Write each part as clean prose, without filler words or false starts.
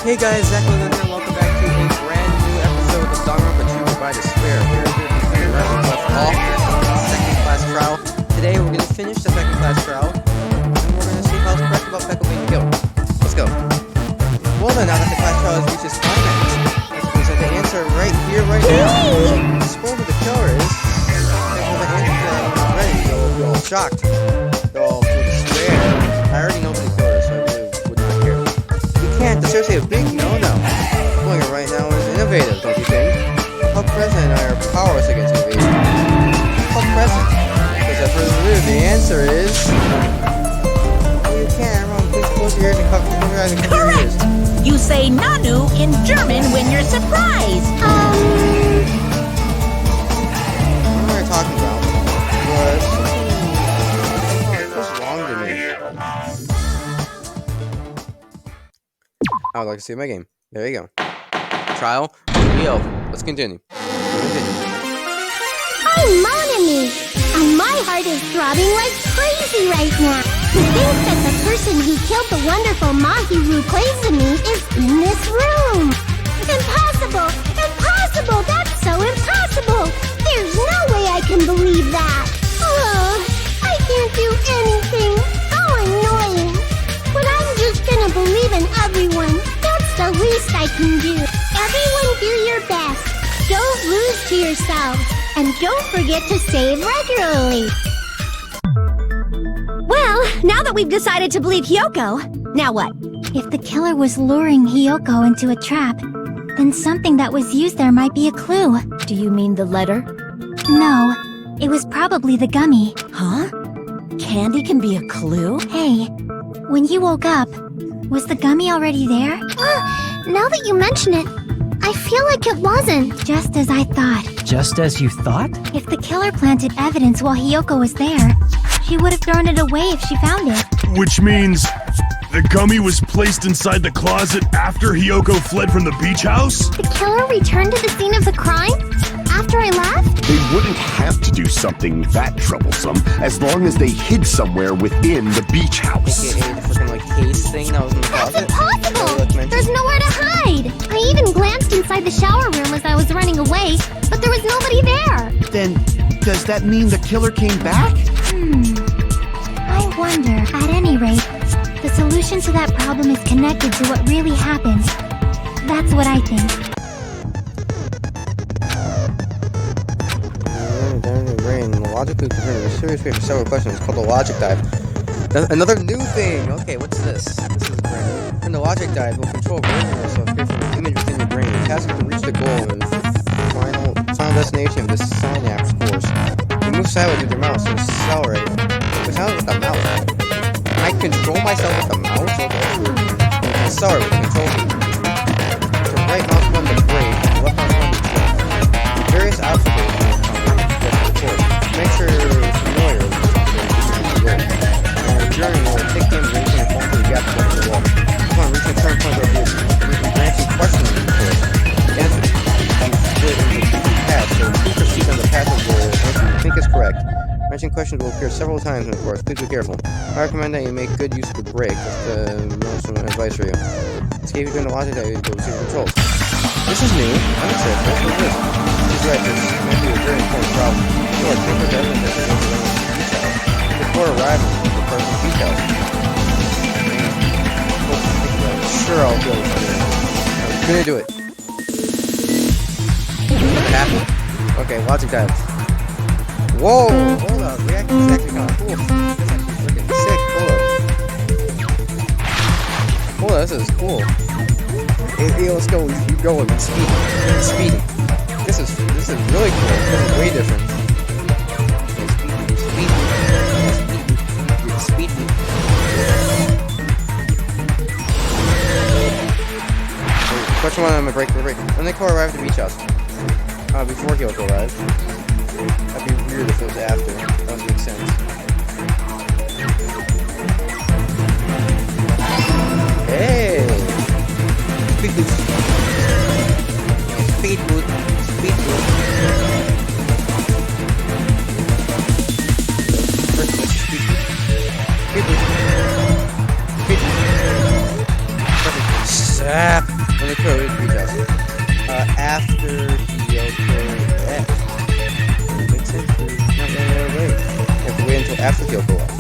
Hey guys, Zach here, and welcome back to a brand new episode of Danganronpa 2 by Despair. We're here to finish left off second class trial. Today we're going to finish the second class trial, and we're going to see how correct about Pekka being killed. Let's go. Well then, now that the class trial has reached its climax, let's present the answer right here, right now. Spoil who the killer is, and when the answer is ready, you're all shocked. You're all feel despair. I already know who the killer is, so I really would not care. That's seriously a big no-no. Doing it right now is innovative, don't you think? How present are your powers against invasion? How present? Because at first view, the answer is... Oh, you can't. Everyone, please close your ears and cover your eyes and cover your ears. Correct! You say Nanu in German when you're surprised. What am I talking about? What's wrong with me? I would like to see my game. There you go. Trial. Let's continue. I'm Monami, and my heart is throbbing like crazy right now. To think that the person who killed the wonderful Mahiru Koizumi is in this room. Impossible! Impossible! That's so impossible! There's no way I can believe that. Oh, I can't do anything. How annoying. But I'm just gonna believe in everyone. That's the least I can do. Everyone do your best. Don't lose to yourselves. And don't forget to save regularly. Well, now that we've decided to believe Hyoko, now what? If the killer was luring Hyoko into a trap, then something that was used there might be a clue. Do you mean the letter? No, it was probably the gummy. Huh? Candy can be a clue? Hey, when you woke up, was the gummy already there? Now that you mention it, I feel like it wasn't. Just as I thought. Just as you thought? If the killer planted evidence while Hyoko was there, she would have thrown it away if she found it. Which means the gummy was placed inside the closet after Hyoko fled from the beach house? The killer returned to the scene of the crime? After I left? They wouldn't have to do something that troublesome as long as they hid somewhere within the beach house. AKA the freaking case thing that was in the That's closet. impossible! There's nowhere to hide! I even glanced inside the shower room as I was running away, but there was nobody there! Then, does that mean the killer came back? I wonder. At any rate, the solution to that problem is connected to what really happened. That's what I think. Brain logically presented a serious way for several questions called the logic dive. Another new thing! Okay, what's this? This is brand new. In the logic dive, will control version of yourself based on the image within your brain. The task is to reach the goal and final destination of this synapse course. You move sideways with your mouse and accelerate. The sound with the mouse. Can I control myself with the mouse? Accelerate with the control key. The right mouse button to brake, the left mouse button to jump. Various obstacles will come to course. Make sure you're familiar with the goal. Journey will take them reaching and fall through the gap point of the wall. Upon reaching a turn point, there will be a branching question in the course. The answer is split into two paths, so please proceed on the path of the answer you think is correct. Branching questions will appear several times in the course. Please be careful. I recommend that you make good use of the brake. That's the most advice for you. Escape during the logic that you go to the controls. This is new. I'm excited. What is this? She's right. This might be a very important problem. Sure, take her evidence that you're going to before arriving at the person's details. Sure, I'll do it. I'm gonna do it. Happy? Okay, logic dive. Whoa! Hold up. Reacting is actually kind of cool. This is actually freaking sick. Hold up. This is cool. Hey, let's go. You going? Speedy. This is really cool. This is way different. Speed. Question one, I'm gonna break. When the car arrived at the beach house. Before Hyoko arrived. That'd be weird if it was after. That would make sense. Hey! Speed boot. When the killer leaves the beach house. After Hyoko left. Makes sense. There's not really another way. You have to wait until after Hyoko left.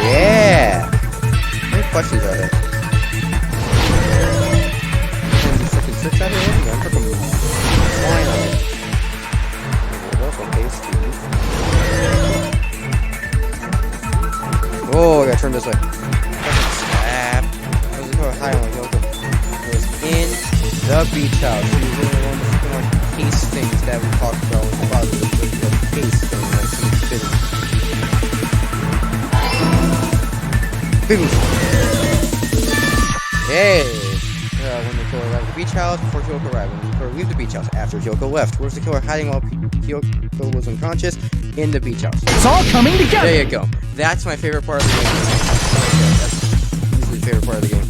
Yeah! How many questions are there? Can the freaking tricks out here? I'm freaking flying on it. Oh, I gotta turn this way. Snap. There's a car high on Hyoko. It was in the beach house. She was in one of the freaking like case things that we talked about with the father. The case thing that seems fitting. Hey! When the killer arrived at the beach house, before Hyoko arrived. When the killer leave the beach house, after Hyoko left. Where's the killer hiding while Hyoko was unconscious? In the beach house. It's all coming together! There you go. That's my favorite part of the game. That's easily the favorite part of the game.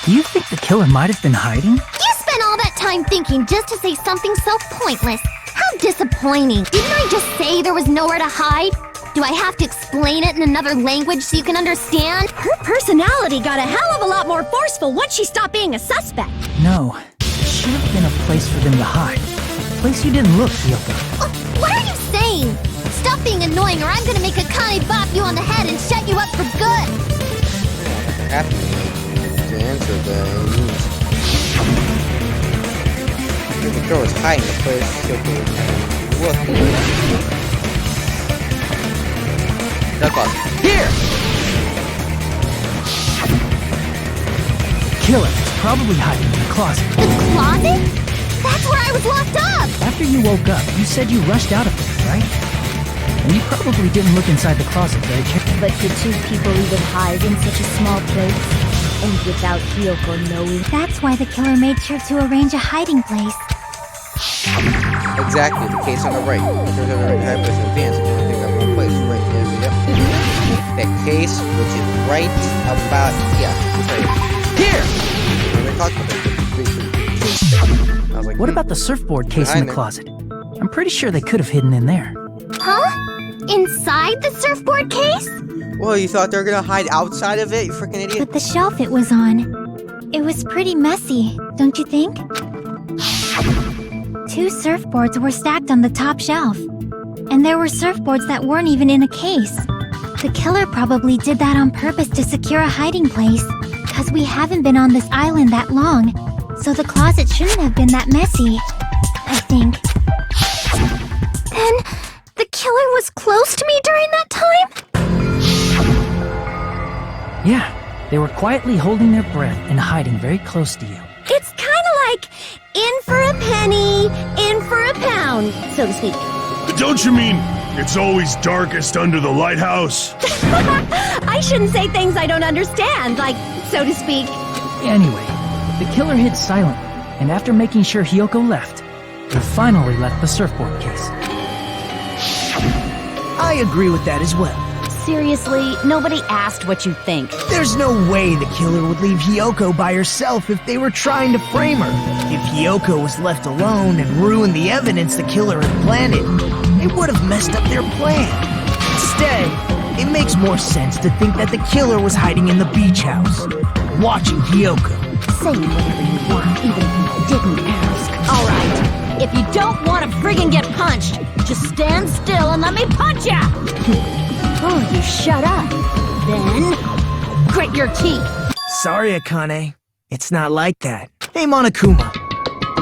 Do you think the killer might have been hiding? You spent all that time thinking just to say something so pointless. How disappointing. Didn't I just say there was nowhere to hide? Do I have to explain it in another language so you can understand? Her personality got a hell of a lot more forceful once she stopped being a suspect. No. There should have been a place for them to hide. A place you didn't look, Hyoko. Oh, what are you saying? Stop being annoying or I'm gonna make Akane bop you on the head and shut you up for good. Happy to answer those. If the girl was hiding the place, Hyoko was hiding. Look. That closet. Here! Killer is probably hiding in the closet. The closet? That's where I was locked up! After you woke up, you said you rushed out of there, right? And you probably didn't look inside the closet very carefully. But could two people even hide in such a small place? And without Hyoko knowing? That's why the killer made sure to arrange a hiding place. Exactly, the case on the right. There's a right high place in advance. If you think of one place, right there. Yep. That case, which is right about, yeah, it's right Here! When we talked about that, I was like, What about the surfboard case in the closet? I'm pretty sure they could have hidden in there. Huh? Inside the surfboard case? Well, you thought they were gonna hide outside of it, you freaking idiot? But the shelf it was on, it was pretty messy, don't you think? 2 surfboards were stacked on the top shelf. And there were surfboards that weren't even in a case. The killer probably did that on purpose to secure a hiding place. Cause we haven't been on this island that long, so the closet shouldn't have been that messy, I think. Then, the killer was close to me during that time? Yeah, they were quietly holding their breath and hiding very close to you. It's kind of like in for a penny, in for a pound, so to speak. Don't you mean it's always darkest under the lighthouse? I shouldn't say things I don't understand, like, so to speak. Anyway, the killer hid silently, and after making sure Hyoko left, they finally left the surfboard case. I agree with that as well. Seriously, nobody asked what you think. There's no way the killer would leave Hyoko by herself if they were trying to frame her. If Hyoko was left alone and ruined the evidence the killer had planted, it would have messed up their plan. Instead, it makes more sense to think that the killer was hiding in the beach house, watching Hyoko. Say whatever you want, even if you didn't ask. All right, if you don't want to friggin' get punched, just stand still and let me punch ya! Oh, you shut up. Then, grit your teeth. Sorry, Akane. It's not like that. Hey, Monokuma.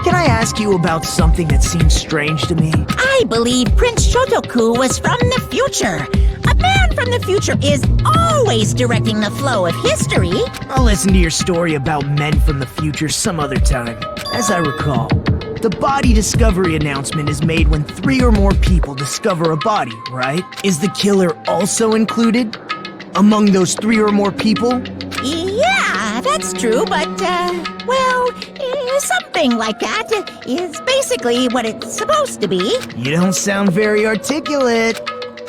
Can I ask you about something that seems strange to me? I believe Prince Shotoku was from the future. A man from the future is always directing the flow of history. I'll listen to your story about men from the future some other time. As I recall, the body discovery announcement is made when 3 or more people discover a body, right? Is the killer also included among those 3 or more people? Yeah, that's true, but, something like that is basically what it's supposed to be. You don't sound very articulate.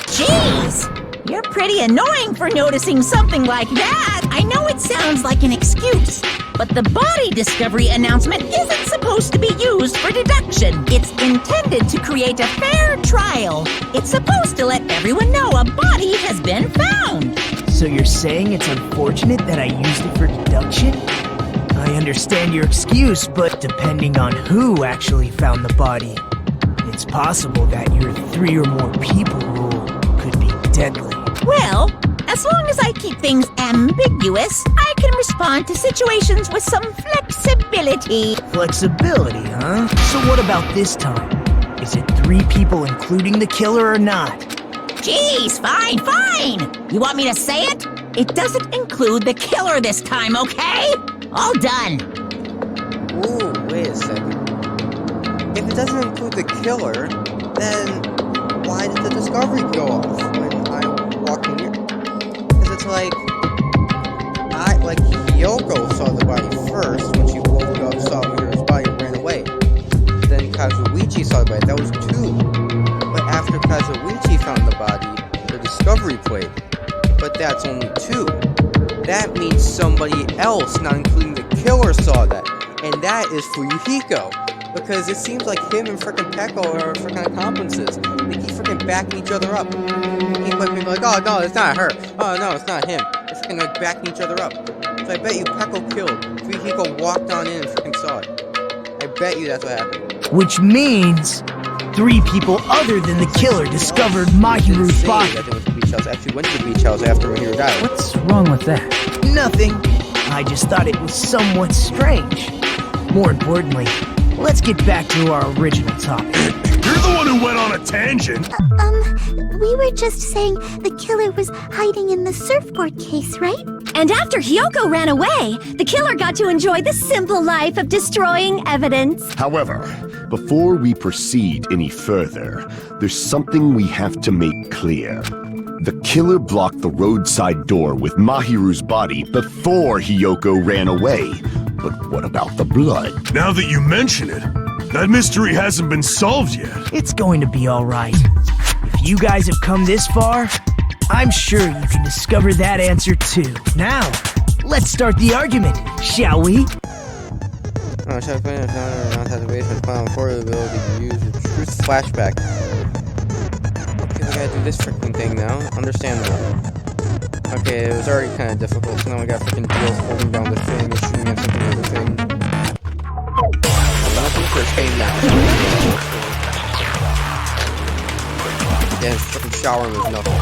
Jeez! You're pretty annoying for noticing something like that. I know it sounds like an excuse, but the body discovery announcement isn't supposed to be used for deduction. It's intended to create a fair trial. It's supposed to let everyone know a body has been found. So you're saying it's unfortunate that I used it for deduction? I understand your excuse, but depending on who actually found the body, it's possible that your 3 or more people rule could be deadly. Well, as long as I keep things ambiguous, I can respond to situations with some flexibility. Flexibility, huh? So what about this time? Is it 3 people including the killer or not? Jeez, fine. You want me to say it? It doesn't include the killer this time, okay? All done. Ooh, wait a second. If it doesn't include the killer, then why did the discovery go off when I walked in here? Because it's like Yoko saw the body first when she woke up, saw Mira's body, and ran away. Then Kazuichi saw the body. That was 2. But after Kazuichi found the body, the discovery played. But that's only 2. That means somebody else, not including the killer, saw that. And that is Fuyuhiko. Because it seems like him and frickin' Peko are frickin' accomplices. They keep frickin' backing each other up. They keep like, oh no, it's not her. Oh no, it's not him. They're frickin' like backing each other up. So I bet you Peko killed. Fuyuhiko walked on in and frickin' saw it. I bet you that's what happened. Which means 3 people other than the killer discovered Mahiru's body. That they went to the beach house. Actually went to the beach house after Mahiru died. What's wrong with that? Nothing. I just thought it was somewhat strange. More importantly, let's get back to our original topic. You're the one who went on a tangent. We were just saying the killer was hiding in the surfboard case, right? And after Hyoko ran away, the killer got to enjoy the simple life of destroying evidence. However, before we proceed any further, there's something we have to make clear. The killer blocked the roadside door with Mahiru's body before Hyoko ran away. But what about the blood? Now that you mention it, that mystery hasn't been solved yet. It's going to be alright. If you guys have come this far, I'm sure you can discover that answer too. Now, let's start the argument, shall we? Oh, Chef Quinn found not have the basement found for the ability to use the truth flashback. Okay, we gotta do this freaking thing now. Understandable. Okay, it was already kind of difficult, so now we got freaking deals holding down the thing and shooting at something with the thing. Nothing for a thing now. Yeah, it's freaking showering with nothing.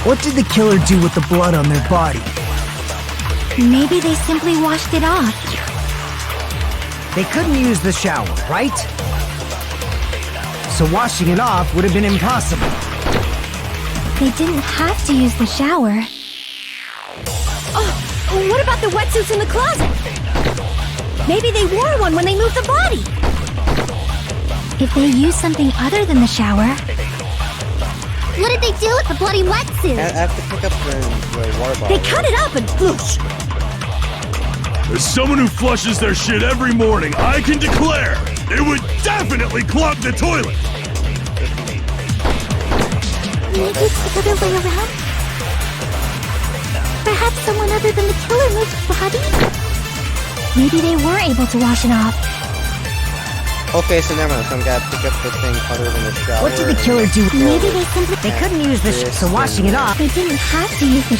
What did the killer do with the blood on their body? Maybe they simply washed it off. They couldn't use the shower, right? So washing it off would have been impossible. They didn't have to use the shower. Oh, what about the wetsuits in the closet? Maybe they wore one when they moved the body. If they used something other than the shower... What did they do with the bloody wetsuit? I have to pick up the water bottle. They cut it up and whoosh. As someone who flushes their shit every morning, I can declare it would definitely clog the toilet. Maybe it's the other way around? Perhaps someone other than the killer moved the body? Maybe they were able to wash it off. Okay, so never mind. So I'm gonna pick up the thing other than the shower. What did the killer do? Maybe they simply... They couldn't use the so washing it off. They didn't have to use the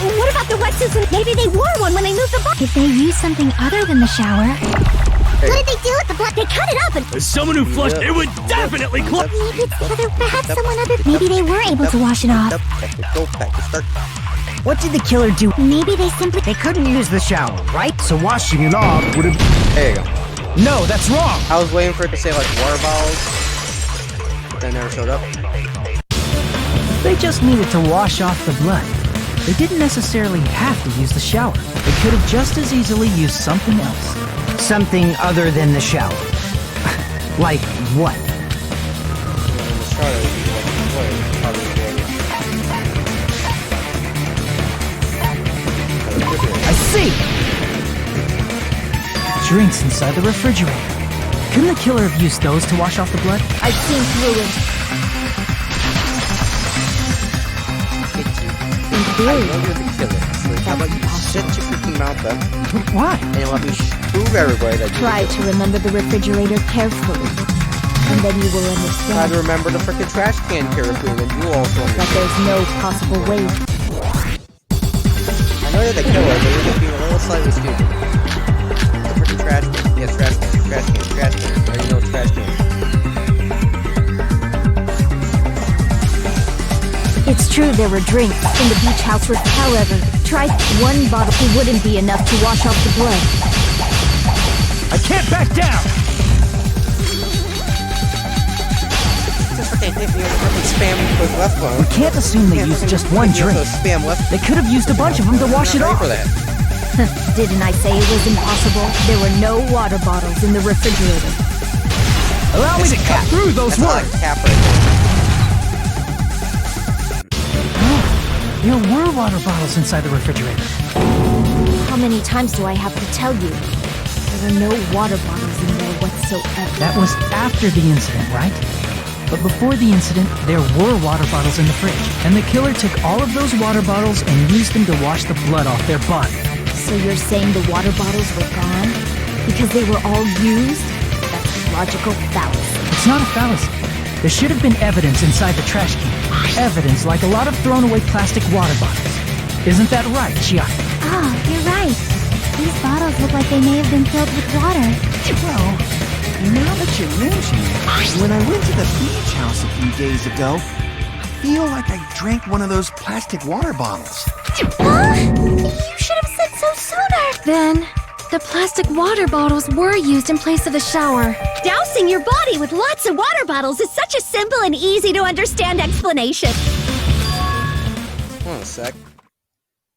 Oh, what about the wetsuits? Maybe they wore one when they moved the body. If they used something other than the shower... What did they do with the blood? They cut it up and... As someone who flushed, it would definitely clog. Maybe it's the other... Perhaps someone other... Maybe they were able to wash it off. Go back to start. What did the killer do? Maybe they simply... They couldn't use the shower, right? So washing it off would have... There you go. No, that's wrong. I was waiting for it to say like water bottles. That never showed up. They just needed to wash off the blood. They didn't necessarily have to use the shower. They could have just as easily used something else. Something other than the shower. Like what? In the shower, it would be like probably I see! Drinks inside the refrigerator. Couldn't the killer have used those to wash off the blood? I've seen through it. I know you're the killer, so how about you shut your freaking mouth up Why? and let me prove everybody that Try to remember the refrigerator carefully. And then you will Try understand to remember the freaking trash can carefully, and then you also that understand. there's no possible way. I know you're the killer, but you're just being a little slightly stupid. The freaking trash can. Yes, trash can. Trash can. Trash can. I already know trash can. It's true there were drinks in the beach house with, however, try one bottle wouldn't be enough to wash off the blood. I can't back down! Just freaking hit me with freaking spam with left one. Can't assume they used just one drink. Spam left. They could have used a bunch of them to wash it Ready off. for that. Didn't I say it was impossible? There were no water bottles in the refrigerator. Allow me to cut through those That's not words. a cap right there. There were water bottles inside the refrigerator. How many times do I have to tell you? There were no water bottles in there whatsoever. That was after the incident, right? But before the incident, there were water bottles in the fridge, and the killer took all of those water bottles and used them to wash the blood off their body. So you're saying the water bottles were gone? Because they were all used? That's a logical fallacy. It's not a fallacy. There should have been evidence inside the trash can. Evidence like a lot of thrown away plastic water bottles. Isn't that right, Chiaki? Oh, you're right. These bottles look like they may have been filled with water. Well, now that you mention it, when I went to the beach house a few days ago, I feel like I drank one of those plastic water bottles. Huh? You should have said so sooner. Then, the plastic water bottles were used in place of the shower. Dousing your body with lots of water bottles is such a simple and easy to understand explanation. Hold on a sec.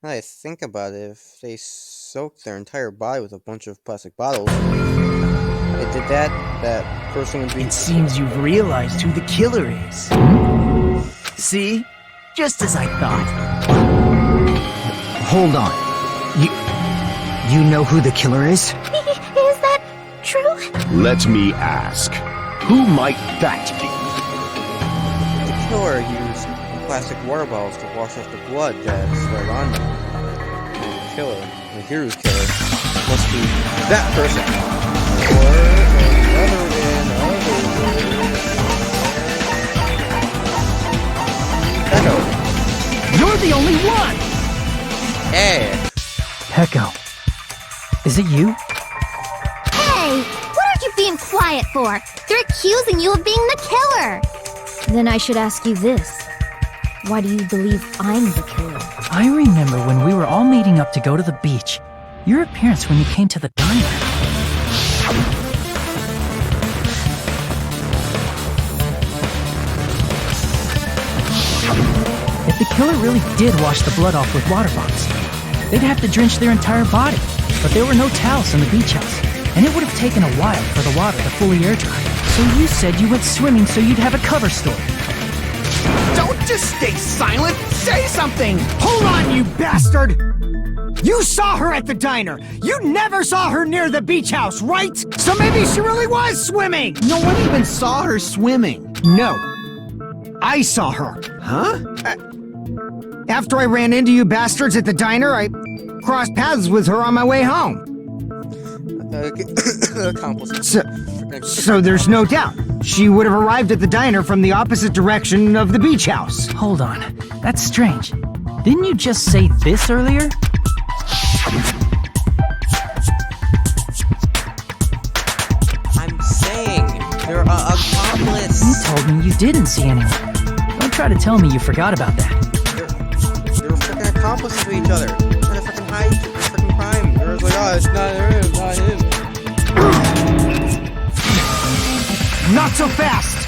Now that I think about it, if they soaked their entire body with a bunch of plastic bottles, they did that person would be. It seems you've realized who the killer is. See? Just as I thought. Hold on. You know who the killer is? Is that true? Let me ask, who might that be? The killer used plastic water bottles to wash off the blood that's right on them. And the killer, the hero's killer, must be that person. Or Echo. You're the only one! Hey! Echo. Is it you? Hey, what are you being quiet for? They're accusing you of being the killer. Then I should ask you this. Why do you believe I'm the killer? I remember when we were all meeting up to go to the beach. Your appearance when you came to the diner. If the killer really did wash the blood off with water bottles, they'd have to drench their entire body. But there were no towels in the beach house, and it would have taken a while for the water to fully air dry. So you said you went swimming so you'd have a cover story. Don't just stay silent! Say something! Hold on, you bastard! You saw her at the diner! You never saw her near the beach house, right? So maybe she really was swimming! No one even saw her swimming. No. I saw her. Huh? After I ran into you bastards at the diner, I crossed paths with her on my way home. Accomplice. So there's no doubt. She would have arrived at the diner from the opposite direction of the beach house. Hold on. That's strange. Didn't you just say this earlier? I'm saying they're an accomplice. You told me you didn't see anyone. Don't try to tell me you forgot about that. They're freaking accomplices to each other. They're trying to freaking hide the freaking crime. They're just like, oh, it's not him, not him. Not so fast!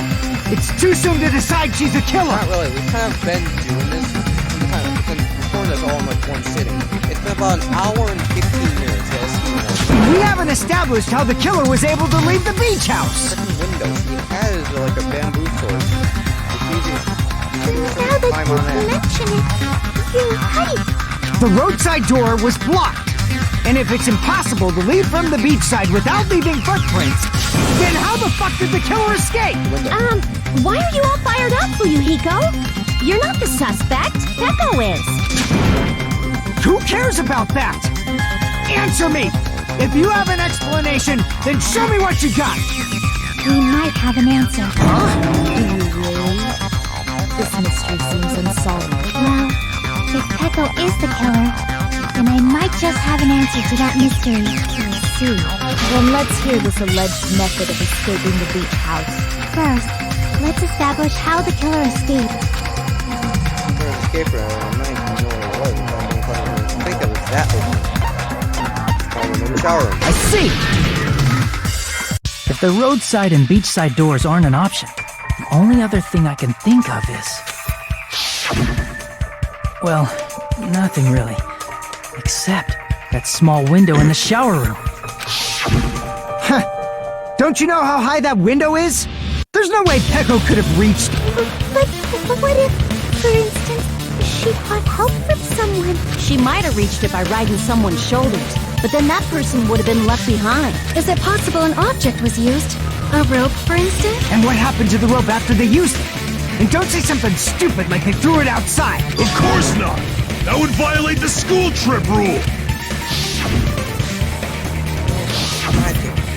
It's too soon to decide she's a killer! Not really. We've kind of been doing this. We've been recording this all in like one sitting. It's been about an hour and 15 minutes, yes. We haven't established how the killer was able to leave the beach house! Freaking windows. He has like a bamboo sword. It's easy. Now that Climb on you that. mention it, you're right. The roadside door was blocked. And if it's impossible to leave from the beachside without leaving footprints, then how the fuck did the killer escape? Why are you all fired up, Fuyuhiko? You're not the suspect. Peko is. Who cares about that? Answer me! If you have an explanation, then show me what you got! we might have an answer. Do you really? This mystery seems unsolved. Well, if Peko is the killer, then I might just have an answer to that mystery. I see. Then let's hear this alleged method of escaping the beach house. First, let's establish how the killer escaped. Escape route. I might know what it was. I think it was that open. In the shower room. I see! If the roadside and beachside doors aren't an option, the only other thing I can think of is... well, nothing really. Except that small window in the shower room. Huh. Don't you know how high that window is? There's no way Peko could have reached... But what if, for instance, she got help from someone? She might have reached it by riding someone's shoulders, but then that person would have been left behind. Is it possible an object was used? A rope, for instance? And what happened to the rope after they used it? And don't say something stupid like they threw it outside. Of course not! That would violate the school trip rule!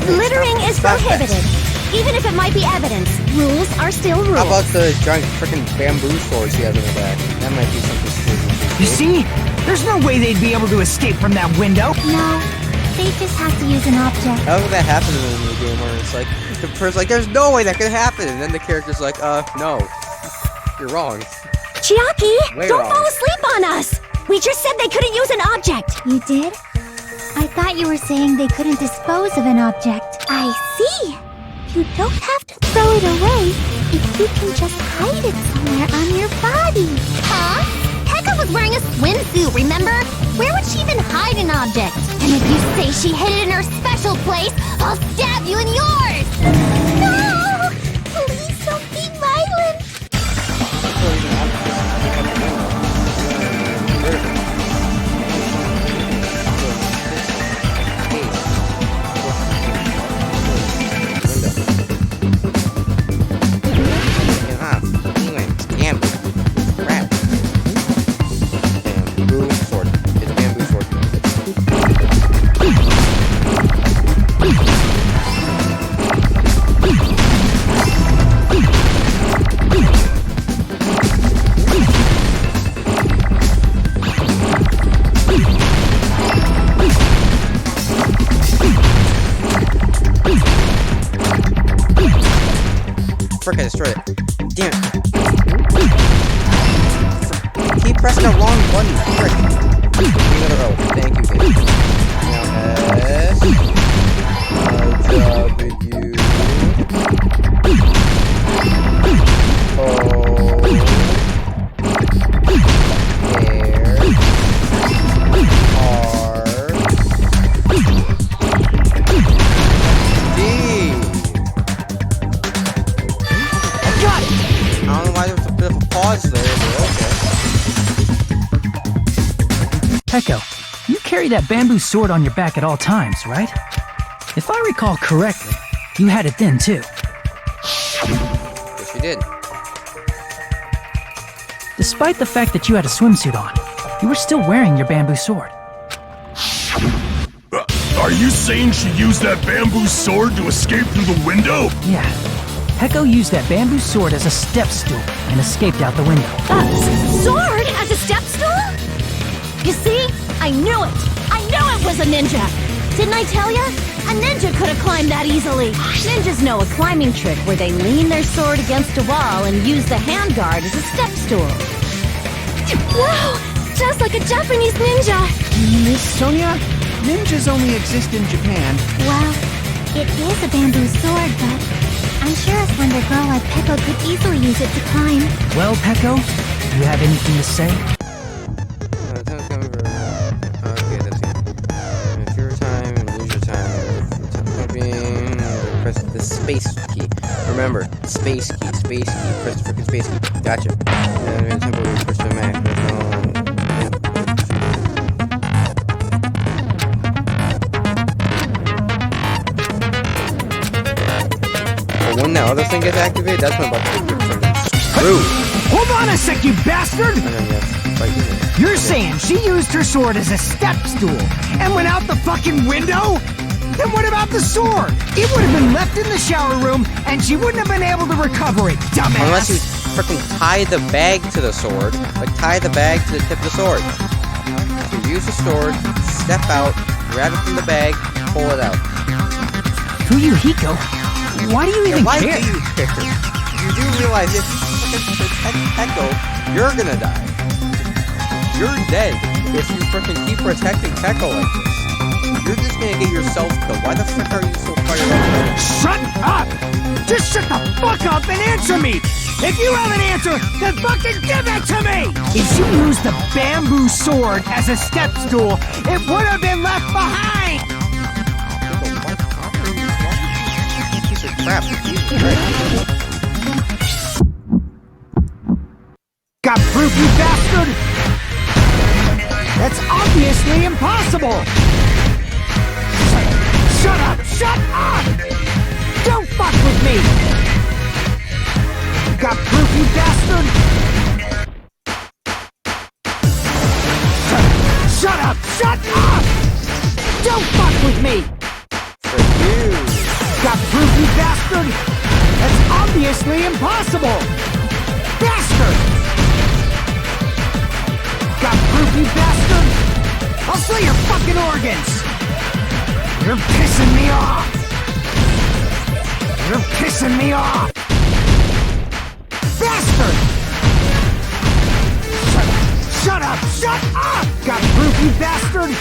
Littering is prohibited. Even if it might be evidence, rules are still rules. How about the giant freaking bamboo swords he has in the back? That might be something stupid. You see? There's no way they'd be able to escape from that window. No, they just have to use an object. How would that happen in the game where it's like, the person's like, there's no way that could happen, and then the character's like, no. You're wrong. Chiaki, Way don't wrong. fall asleep on us! We just said they couldn't use an object! You did? I thought you were saying they couldn't dispose of an object. I see. You don't have to throw it away if you can just hide it somewhere on your body. Huh? Pekka was wearing a swimsuit, remember? Where would she even hide an object? And if you say she hid it in her special place, I'll stab you in yours! No! Please don't be violent. Frick, I destroyed it. Damn it. Keep pressing the wrong button. Frick. Another O. Thank you, game. Now S. W. O. Peko, you carry that bamboo sword on your back at all times, right? If I recall correctly, you had it then too. Yes, you did. Despite the fact that you had a swimsuit on, you were still wearing your bamboo sword. Are you saying she used that bamboo sword to escape through the window? Yeah. Peko used that bamboo sword as a step stool and escaped out the window. Sword as a step stool? You see? I knew it! I knew it was a ninja! Didn't I tell ya? A ninja could have climbed that easily! Ninjas know a climbing trick where they lean their sword against a wall and use the handguard as a step stool. Wow! Just like a Japanese ninja! Miss Sonia, ninjas only exist in Japan. Well, it is a bamboo sword, but I'm sure a slender girl like Peko could easily use it to climb. Well, Peko, do you have anything to say? Okay, that's it. If your time and lose your time, press the space key. Remember, space key, press the freaking space key. Gotcha. And in tempo, we push the Mac. But when that other thing gets activated, that's when I'm about to get screwed. Hold on a sec, you bastard! And then yes, like this. You're saying she used her sword as a step stool and went out the fucking window? Then what about the sword? It would have been left in the shower room, and she wouldn't have been able to recover it, dumbass! Unless you freaking tie the bag to the sword. Like, tie the bag to the tip of the sword. You use the sword, step out, grab it from the bag, pull it out. Fuyuhiko, why do you even Why care? do you care? You do realize if you freaking protect Peko, you're gonna die. You're dead if you freaking keep protecting Peko like this. You're just gonna get yourself killed. Why the frick are you so fired up? Shut up! Just shut the fuck up and answer me! If you have an answer, then fucking give it to me! If she used the bamboo sword as a step stool, it would have been left behind! Piece of crap. Jesus Christ. Got proof, you bastard? That's obviously impossible! Shut up! Shut up! Don't fuck with me! Got proof, you bastard? Shut up! Shut up! Don't fuck with me! For you. Got proof, you bastard? That's obviously impossible! Bastard! Got proof, you bastard? I'll sell your fucking organs! You're pissing me off! You're pissing me off! Bastard! Shut up! Shut up! Got proof, you bastard?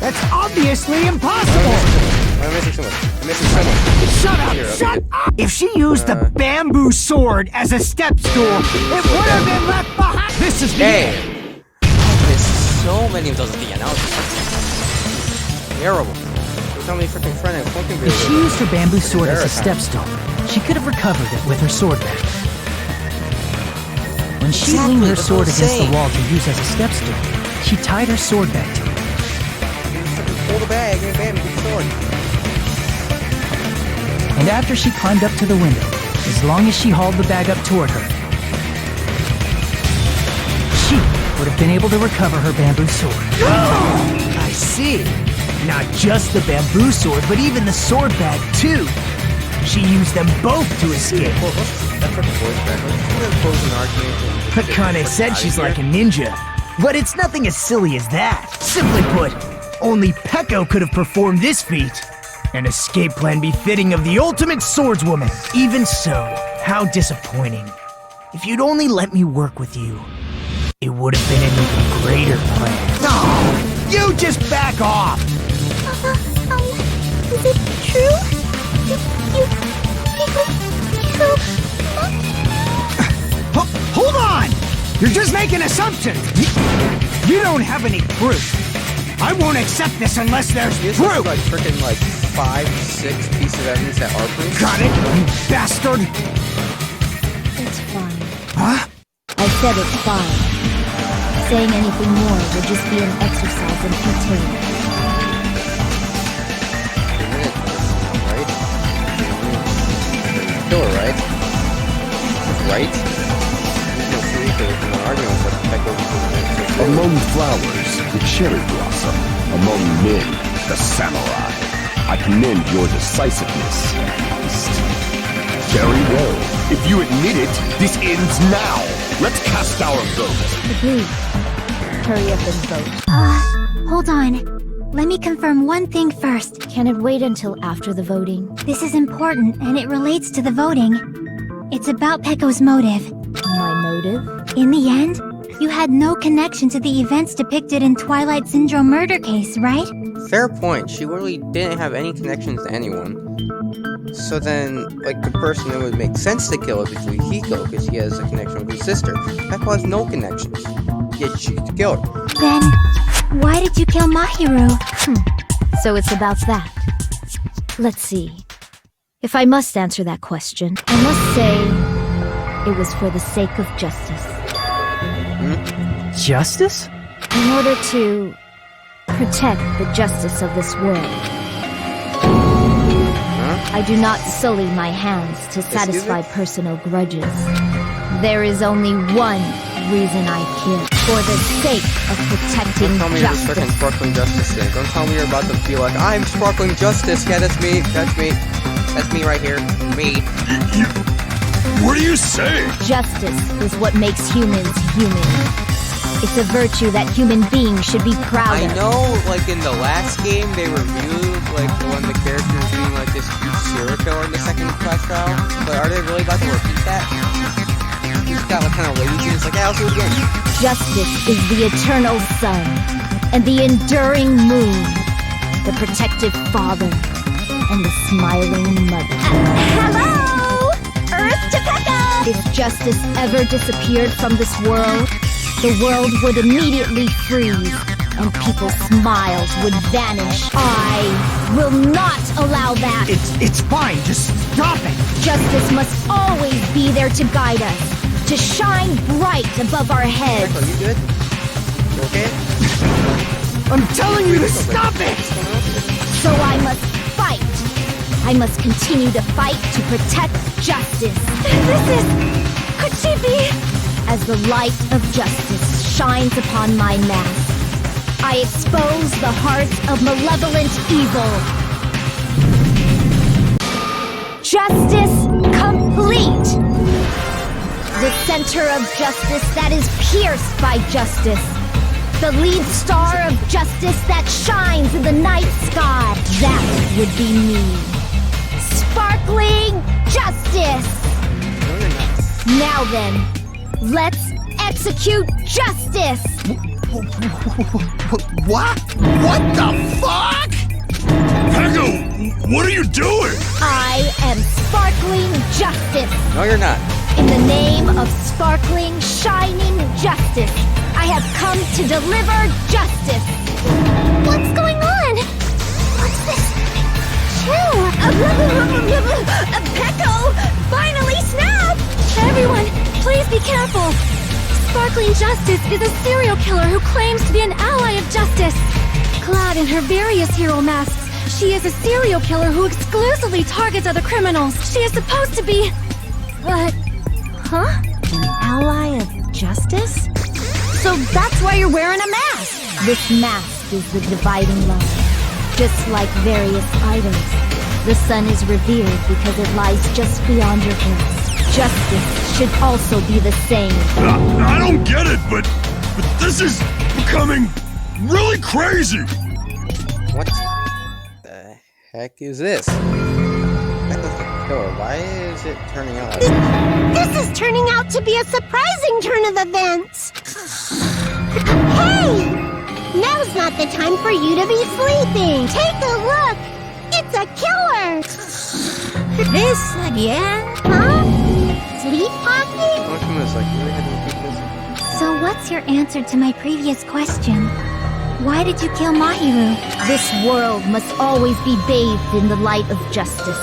That's obviously impossible! I'm missing someone. I'm missing someone. Shut up! Here, okay. Shut up! If she used the bamboo sword as a step stool, it would have been left behind! This is the end! There's so many of those at the end. That was terrible. There's so many freaking front and fucking If she used her bamboo sword as a step stool, she could have recovered it with her sword back. When she Exactly, leaned her that's sword what I'm against the saying. wall to use as a step stool, she tied her sword back to it. You freaking pull the bag and bam, you get the sword. And after she climbed up to the window, as long as she hauled the bag up toward her, she would have been able to recover her bamboo sword. I see. Not just the bamboo sword, but even the sword bag, too. She used them both to escape. That's freaking voice crack. Let's close an argument. Akane said she's like a ninja, but it's nothing as silly as that. Simply put, only Peko could have performed this feat. An escape plan befitting of the ultimate swordswoman. Even so, how disappointing. If you'd only let me work with you, it would have been an even greater plan. No! You just back off! Is it true? Hold on! You're just making assumptions! You don't have any proof. I won't accept this unless there's This proof! is like freaking like 5-6 pieces of evidence that are proof. Got it, you bastard! It's fine. Huh? I said it's fine. Saying anything more would just be an exercise in futility. Right? Killer, right? Right? There's no free for an argument with Peko. Among flowers, the cherry blossom. Among men, the samurai. I commend your decisiveness, at least. Very well. If you admit it, this ends now. Let's cast our vote. Agreed. Hurry up and vote. Hold on. Let me confirm one thing first. Can it wait until after the voting? This is important, and it relates to the voting. It's about Peko's motive. My motive? In the end, you had no connection to the events depicted in Twilight Syndrome murder case, right? Fair point. She really didn't have any connections to anyone. So then, like, the person that would make sense to kill is Hiko, because he has a connection with his sister. Peko has no connections. Yet she gets killed. Then, why did you kill Mahiru? So it's about that. Let's see. If I must answer that question, I must say it was for the sake of justice. Justice? In order to protect the justice of this world. I do not sully my hands to satisfy personal grudges. There is only one reason I kill. For the sake of protecting Don't tell me you're just freaking justice. sparkling justice thing. Don't tell me you're about to feel like, I'm sparkling justice. Yeah, that's me. That's me. That's me right here. Me. What are you saying? Justice is what makes humans human. It's a virtue that human beings should be proud I of. know, like, in the last game, they reviewed, like, one of the characters being, like, this huge serial killer in the second class trial. But are they really about to repeat that? He's got, like, kind of lazy. It's like, yeah, I'll do it again. Justice is the eternal sun and the enduring moon, the protective father and the smiling mother. Hello! Earth to Pecco! If justice ever disappeared from this world, the world would immediately freeze and people's smiles would vanish. I will not allow that. It's fine, just stop it! Justice must always be there to guide us, to shine bright above our heads. Echo, you good? You okay? I'm telling you to stop it! So I must fight. I must continue to fight to protect justice. Could she be? As the light of justice shines upon my mask, I expose the heart of malevolent evil. Justice complete. The center of justice that is pierced by justice. The lead star of justice that shines in the night sky. That would be me. Sparkling justice. Now then, let's execute justice! What? What the fuck? Echo, what are you doing? I am sparkling justice! No, you're not. In the name of sparkling, shining justice, I have come to deliver justice! What's going on? What's this? Chill! Pecco! Finally snapped! Everyone, please be careful! Sparkling Justice is a serial killer who claims to be an ally of justice. Clad in her various hero masks, she is a serial killer who exclusively targets other criminals. She is supposed to be... But... Huh? An ally of justice? So that's why you're wearing a mask! This mask is the dividing line. Just like various idols, the sun is revered because it lies just beyond your breast. Justice should also be the same. I don't get it, but this is becoming really crazy. What the heck is this? That was the killer. Why is it turning out like this? This is turning out to be a surprising turn of events! Hey! Now's not the time for you to be sleeping! Take a look! It's a killer! This again? Huh? Sleepwalking? How much of this? Like, you really had to repeat this? So what's your answer to my previous question? Why did you kill Mahiru? This world must always be bathed in the light of justice.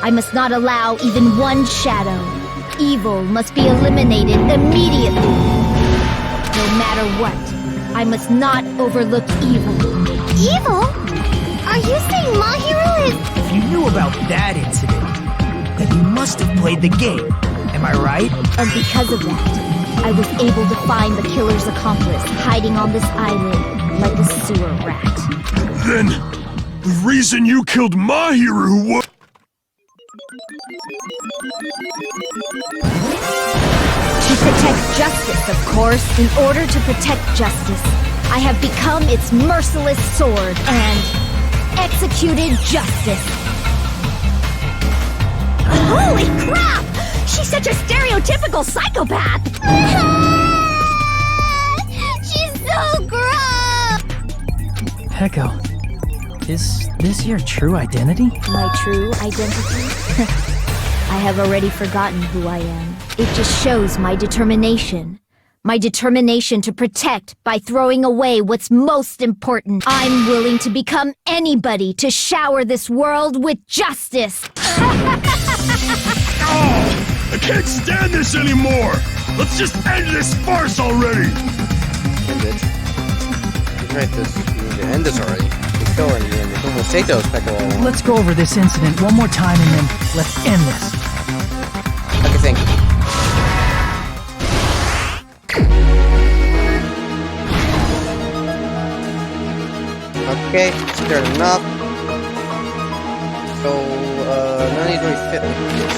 I must not allow even one shadow. Evil must be eliminated immediately. No matter what, I must not overlook evil. Evil? Are you saying Mahiru is... If you knew about that incident, then you must have played the game. Am I right? And because of that, I was able to find the killer's accomplice hiding on this island like a sewer rat. Then, the reason you killed Mahiru was... To protect justice, of course. In order to protect justice, I have become its merciless sword and executed justice. Holy crap! She's such a stereotypical psychopath! She's so gross! Pecco, is this your true identity? My true identity? I have already forgotten who I am. It just shows my determination. My determination to protect by throwing away what's most important. I'm willing to become anybody to shower this world with justice. Oh, I can't stand this anymore! Let's just end this farce already! End it. You're right, you need to end this already. The killer in the end. It's almost Sato's Pecco all along. Let's go over this incident one more time and then let's end this. What do you think? Okay, scared enough. So, none of these really fit with this.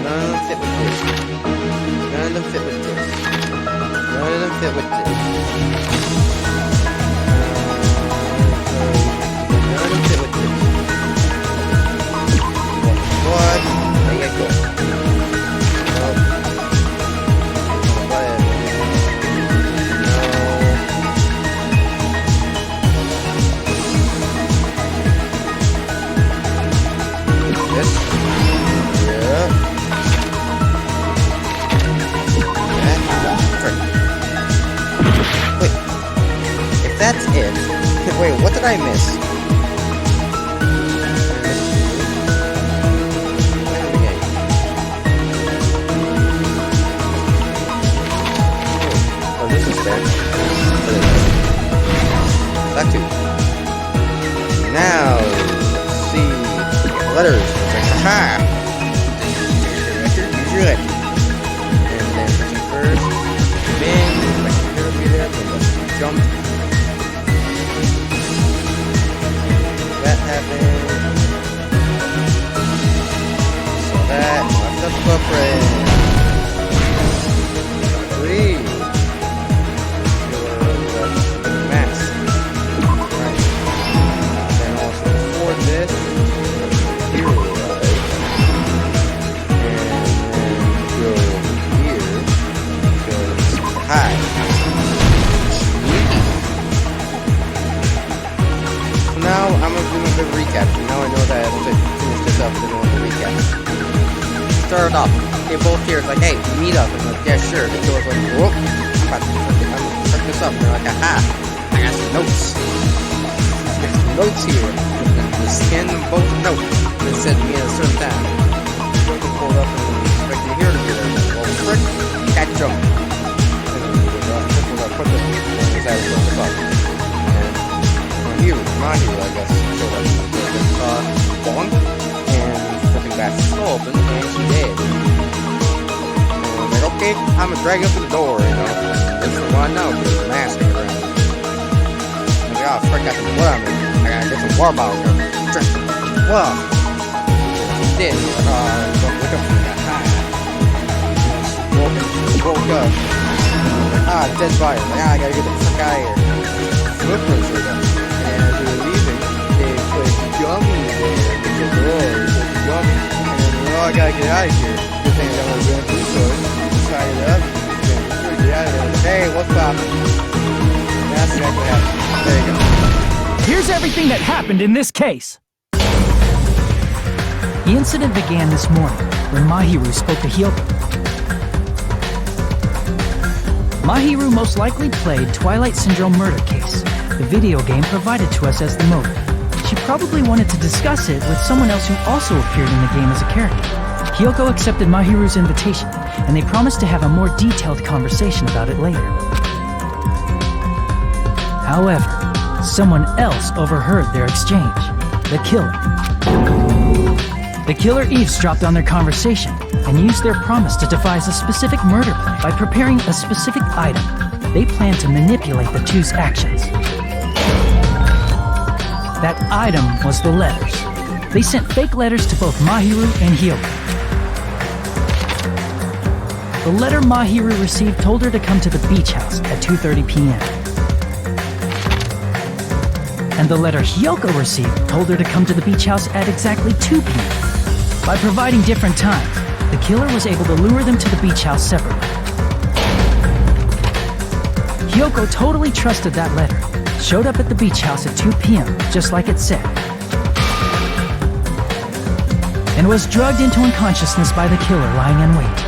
None of them fit with this. None of them fit with this. None of them fit with this. None of them fit with this. What? There you go. That's it. Wait, what did I miss? Oh, this is there. That too. Now, let's see. Letters. It's like, aha! Use your letter. And then push first. Then, like, it'll be there. Jump. That happened. So that left up footprint. 3. Max. Right. Then also for this. Here, right? And then go here. Goes high. Now I'm gonna do a bit of recap. Now I know that I have to finish this up and then we'll recap. Start off. They both here. It's like, hey, meet up. I'm like, yeah, sure. The killer's like, whoop. I'm about to fuck this up. And they're like, aha. I got some notes. There's some notes here. And scan them both notes. And it said to me at a certain time. They pulled up and expect me here to be there. Well, frick, catch them. And then we'll put this inside of the fuck. My hero, I guess, showed up with Bong, and flipping back the skull open, and she did. And I'm like, okay, I'm gonna drag up to the door, you know. That's what I know, because there's a mask hanging around. I'm like, oh, frick, got some blood on me. I gotta get some water bottles here. Well, she did. Wake up from that high. Woke up. Like, dead body. Like, I gotta get the fuck out of here. Flippers showed up. As we were leaving, they put Yummy there. They said, oh, Yummy. And then, oh, I gotta get out of here. Good thing I was going to the store. Tied it up. Get out of there. Hey, what's up? That's exactly what happened. There you go. Here's everything that happened in this case. The incident began this morning when Mahiru spoke to Hyoko. Mahiru most likely played Twilight Syndrome Murder Case, the video game provided to us as the motive. She probably wanted to discuss it with someone else who also appeared in the game as a character. Hyoko accepted Mahiru's invitation, and they promised to have a more detailed conversation about it later. However, someone else overheard their exchange. The killer. The killer eavesdropped on their conversation and used their promise to devise a specific murder plan by preparing a specific item. They planned to manipulate the two's actions. That item was the letters. They sent fake letters to both Mahiru and Hyoko. The letter Mahiru received told her to come to the beach house at 2:30 p.m. And the letter Hyoko received told her to come to the beach house at exactly 2 p.m. By providing different times, the killer was able to lure them to the beach house separately. Hyoko totally trusted that letter, showed up at the beach house at 2 p.m., just like it said, and was drugged into unconsciousness by the killer lying in wait.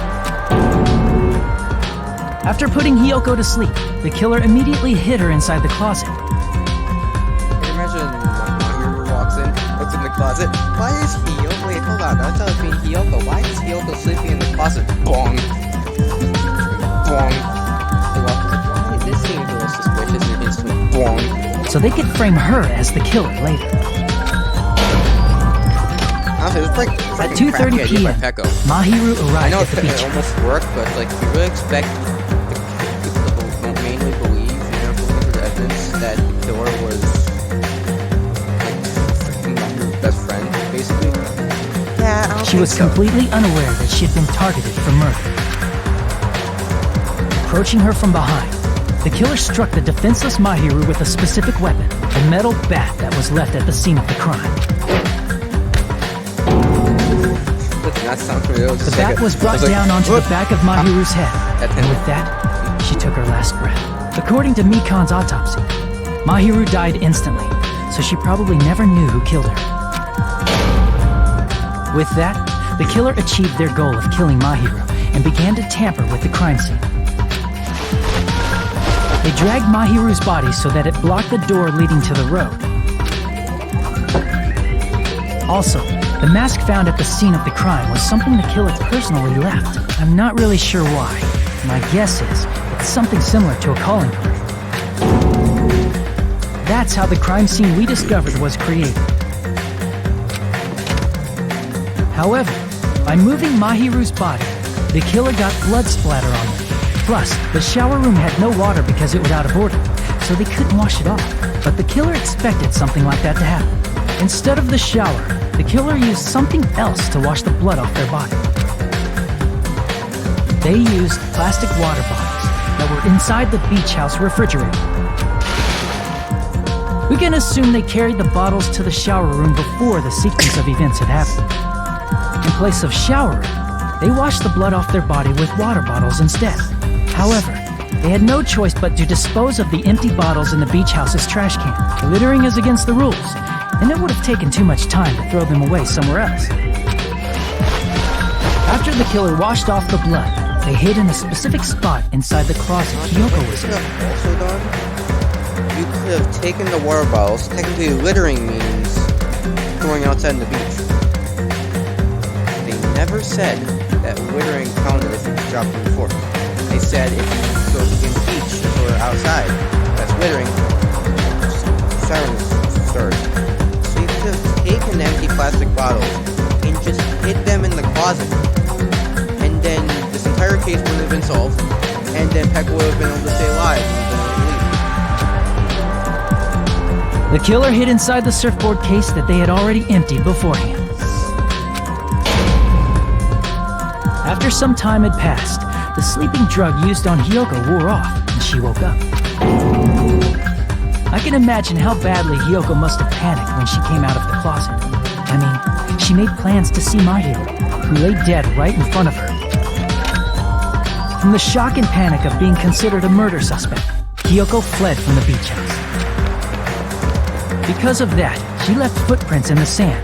After putting Hyoko to sleep, the killer immediately hid her inside the closet. Can you imagine Mahiru walks in, looks in the closet? Why is Hyoko? Wait, hold on. Don't tell me Hyoko. Why is Hyoko sleeping in the closet? Bong. Bong. Why is this seem a little suspicious and instantly bong? So they could frame her as the killer later. Honestly, it's like At 2:30 p.m., Mahiru I arrived know at the it beach. almost worked, but like you really expect people to mainly believe, you know, from the evidence that She was completely unaware that she had been targeted for murder. Approaching her from behind, the killer struck the defenseless Mahiru with a specific weapon, a metal bat that was left at the scene of the crime. The bat was brought down onto the back of Mahiru's head, and with that, she took her last breath. According to Mikan's autopsy, Mahiru died instantly, so she probably never knew who killed her. With that, the killer achieved their goal of killing Mahiru and began to tamper with the crime scene. They dragged Mahiru's body so that it blocked the door leading to the road. Also, the mask found at the scene of the crime was something the killer personally left. I'm not really sure why. My guess is it's something similar to a calling card. That's how the crime scene we discovered was created. However, by moving Mahiru's body, the killer got blood splatter on them. Plus, the shower room had no water because it was out of order, so they couldn't wash it off. But the killer expected something like that to happen. Instead of the shower, the killer used something else to wash the blood off their body. They used plastic water bottles that were inside the beach house refrigerator. We can assume they carried the bottles to the shower room before the sequence of events had happened. In place of showering, they washed the blood off their body with water bottles instead. However, they had no choice but to dispose of the empty bottles in the beach house's trash can. Littering is against the rules, and it would have taken too much time to throw them away somewhere else. After the killer washed off the blood, they hid in a specific spot inside the closet Kyoko was in. Also done, you could have taken the water bottles. Technically, littering means throwing outside in the beach. They never said that littering counted if you dropped them before. They said if you go to the beach or outside, that's littering. Sirens start. So you could have taken the empty plastic bottles and just hid them in the closet. And then this entire case would have been solved. And then Pekka would have been able to stay alive. The killer hid inside the surfboard case that they had already emptied beforehand. After some time had passed, the sleeping drug used on Hyoko wore off, and she woke up. I can imagine how badly Hyoko must have panicked when she came out of the closet. I mean, she made plans to see Mahiru, who lay dead right in front of her. From the shock and panic of being considered a murder suspect, Hyoko fled from the beach house. Because of that, she left footprints in the sand.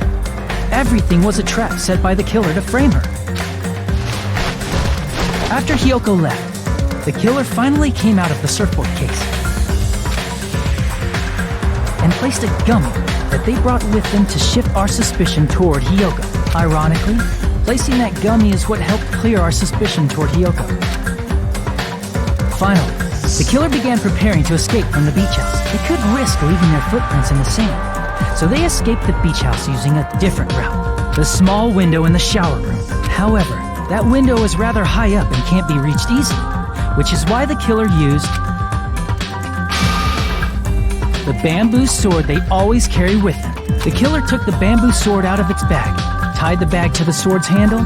Everything was a trap set by the killer to frame her. After Hyoko left, the killer finally came out of the surfboard case and placed a gummy that they brought with them to shift our suspicion toward Hyoko. Ironically, placing that gummy is what helped clear our suspicion toward Hyoko. Finally, the killer began preparing to escape from the beach house. They couldn't risk leaving their footprints in the sand, so they escaped the beach house using a different route, the small window in the shower room. However, that window is rather high up and can't be reached easily, which is why the killer used the bamboo sword they always carry with them. The killer took the bamboo sword out of its bag, tied the bag to the sword's handle,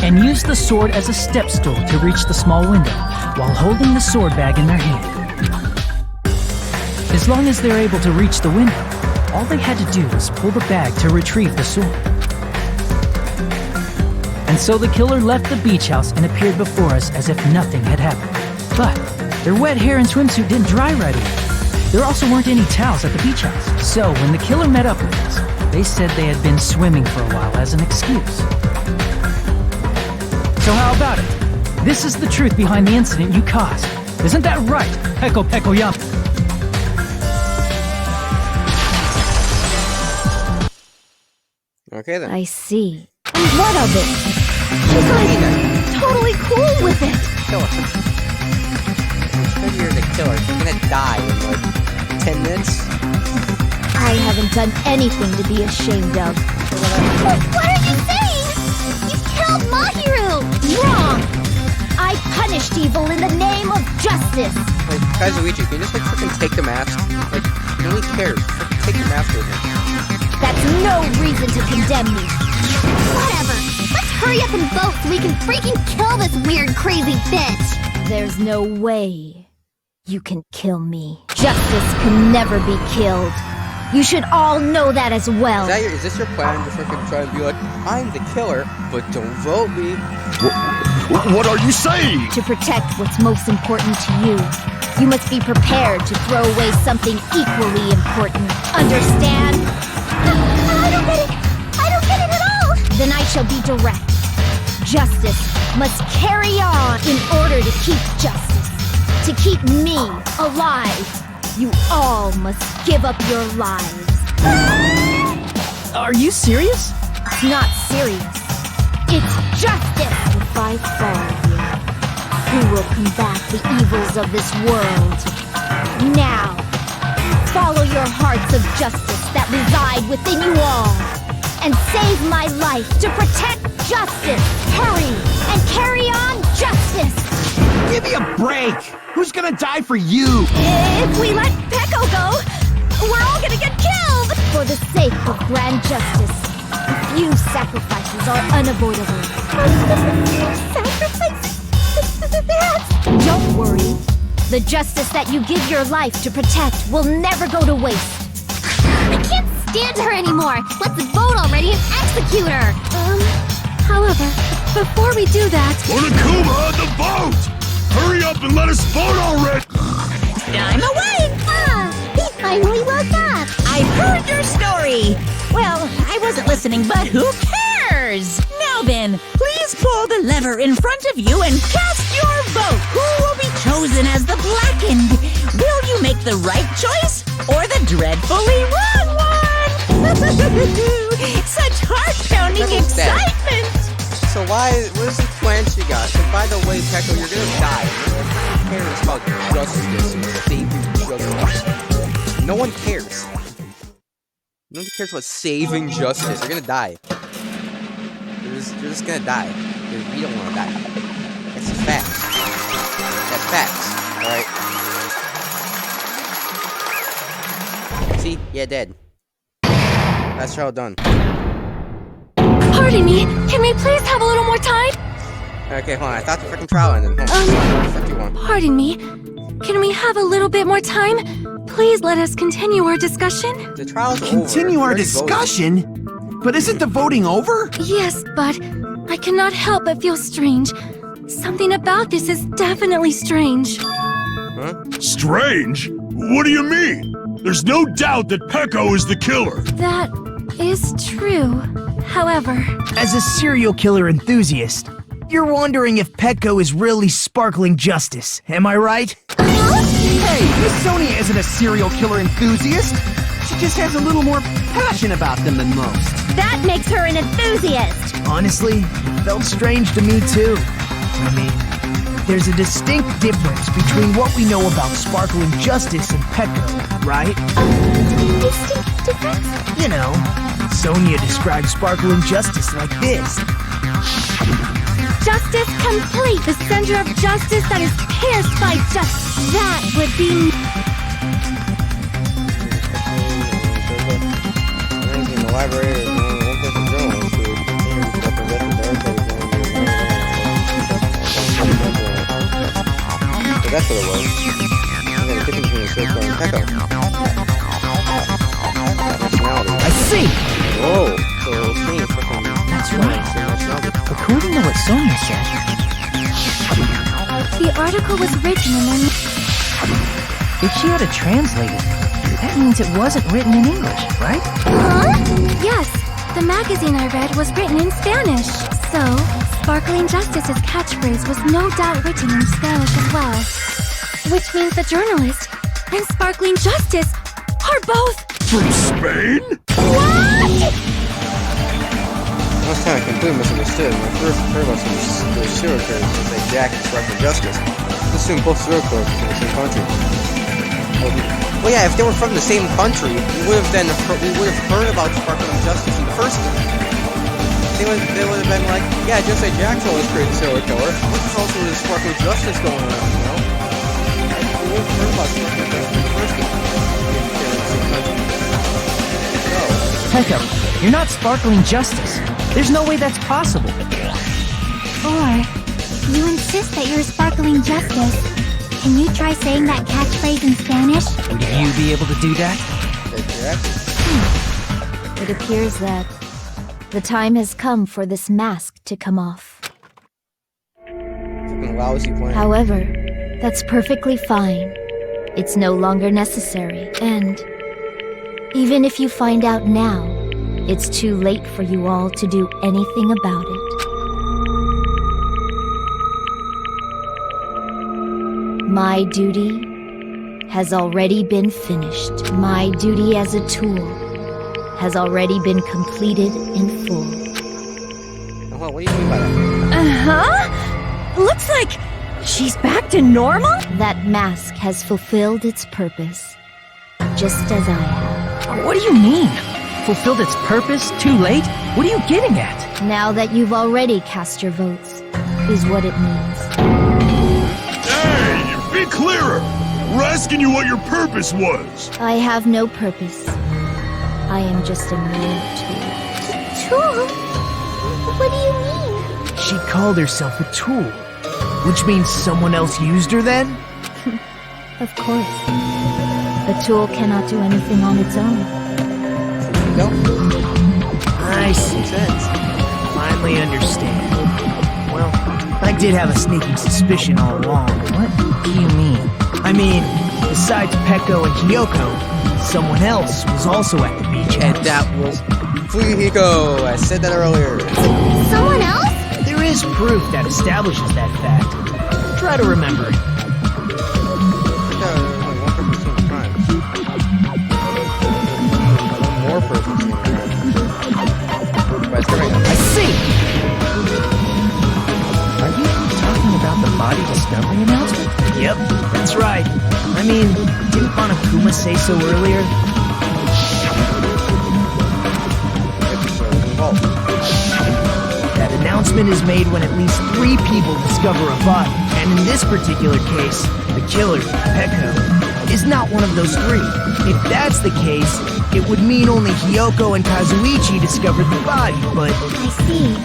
and used the sword as a step stool to reach the small window while holding the sword bag in their hand. As long as they're able to reach the window, all they had to do was pull the bag to retrieve the sword. And so the killer left the beach house and appeared before us as if nothing had happened. But their wet hair and swimsuit didn't dry right away. There also weren't any towels at the beach house. So when the killer met up with us, they said they had been swimming for a while as an excuse. So how about it? This is the truth behind the incident you caused. Isn't that right, Peko Peko Yama? Okay then. I see. And what of it? She's like totally cool with it. Kill her. Because you're the killer, she's gonna die in like 10 minutes. I haven't done anything to be ashamed of. What are you saying? You killed Mahiru! Wrong! I punished evil in the name of justice. Like, Kazuichi, can you just like freaking take the mask? Like, nobody cares. Freaking take the mask with him. That's no reason to condemn me. Whatever. Let's hurry up and vote so we can freaking kill this weird, crazy bitch. There's no way you can kill me. Justice can never be killed. You should all know that as well. Is this your plan to freaking try and be like, I'm the killer, but don't vote me? What are you saying? To protect what's most important to you, you must be prepared to throw away something equally important. Understand? I don't get it. I don't get it at all. Then I shall be direct. Justice must carry on in order to keep justice. To keep me alive, you all must give up your lives. Are you serious? It's not serious. It's justice. If I fall here, who will combat the evils of this world? Now, follow your hearts of justice that reside within you all, and save my life to protect justice. Hurry and carry on justice. Give me a break! Who's gonna die for you? If we let Pecco go, we're all gonna get killed! For the sake of grand justice, a few sacrifices are unavoidable. Sacrifice? Don't worry. The justice that you give your life to protect will never go to waste. I can't stand her anymore. Let's vote already and execute her. However, before we do that... Onokuma, the vote! Hurry up and let us vote already! I'm awake! He finally woke up. I've heard your story! Well, I wasn't listening, but who cares? Now then, please pull the lever in front of you and cast your vote! Who will be chosen as the blackened? Will you make the right choice or the dreadfully wrong one? Such heart-pounding excitement! So what is the plan she got? So by the way, Pecco, you're gonna die. No one cares about justice and saving justice. No one cares. No one cares about saving justice. You're gonna die. You're just gonna die. You don't wanna die. That's a fact. That's facts. Alright? See? Yeah, dead. That's trial done. Pardon me, can we please have a little more time? Okay, hold on. I thought the freaking trial ended. Hold on. 51. Pardon me, can we have a little bit more time? Please let us continue our discussion. The trial's over. Continue our Already discussion? But isn't the voting over? Yes, but I cannot help but feel strange. Something about this is definitely strange. Huh? Strange? What do you mean? There's no doubt that Pecco is the killer. That is true. However... As a serial killer enthusiast, you're wondering if Pecco is really sparkling justice, am I right? Hey, Miss Sonia isn't a serial killer enthusiast. She just has a little more passion about them than most. That makes her an enthusiast. Honestly, it felt strange to me too. I mean, there's a distinct difference between what we know about sparkling justice and Pecco, right? Distinct difference? You know, Sonia describes sparkling justice like this. Justice complete, the center of justice that is pierced by justice. That would be... In the library, there's only one person journalist who so that's what it was. And then the difference between the circle and Pecco. Nationality. I see! Whoa! So it'll change freaking... That's right. nationality. According to what Sonia said, The article was written in an... if she had it translated, that means it wasn't written in English, right? Huh? Yes, the magazine I read was written in Spanish. So, Sparkling Justice's catchphrase was no doubt written in Spanish as well. Which means the journalist and Sparkling Justice are both... From Spain? What? I was kind of completely misunderstood. When I first heard about those serial killers, it was like Jack and Sparkling Justice. I assumed both serial killers were from the same country. Well, yeah, if they were from the same country, we would have heard about Sparkling Justice in the first place. They would have been like, yeah, just like Jack's always created a serial killer. What the hell is Sparkling Justice going on, you know? We would have heard about Sparkling Justice in the first place. Peko, you're not sparkling justice. There's no way that's possible. Or, you insist that you're sparkling justice. Can you try saying that catchphrase in Spanish? Would you be able to do that? It appears that the time has come for this mask to come off. Fucking lousy plan. However, that's perfectly fine. It's no longer necessary, and even if you find out now, it's too late for you all to do anything about it. My duty has already been finished. My duty as a tool has already been completed in full. What do you mean by that? Uh-huh? Looks like she's back to normal? That mask has fulfilled its purpose, just as I have. What do you mean? Fulfilled its purpose? Too late? What are you getting at? Now that you've already cast your votes, is what it means. Hey, be clearer! We're asking you what your purpose was! I have no purpose. I am just a mere Tool? What do you mean? She called herself a tool, which means someone else used her then? tool. Of course. A tool cannot do anything on its own. No? I see. Finally understand. Well, I did have a sneaking suspicion all along. What do you mean? I mean, besides Peko and Kyoko, someone else was also at the beach And house. that was Fuyuhiko. I said that earlier. Someone else? There is proof that establishes that fact. Try to remember it. One more person seen crime. But it's right. I see! Are you talking about the body discovery announcement? Yep, that's right. I mean, didn't Monokuma say so earlier? That announcement is made when at least 3 people discover a body. And in this particular case, the killer, Peko, is not one of those 3. If that's the case, it would mean only Hyoko and Kazuichi discovered the body, but... I see.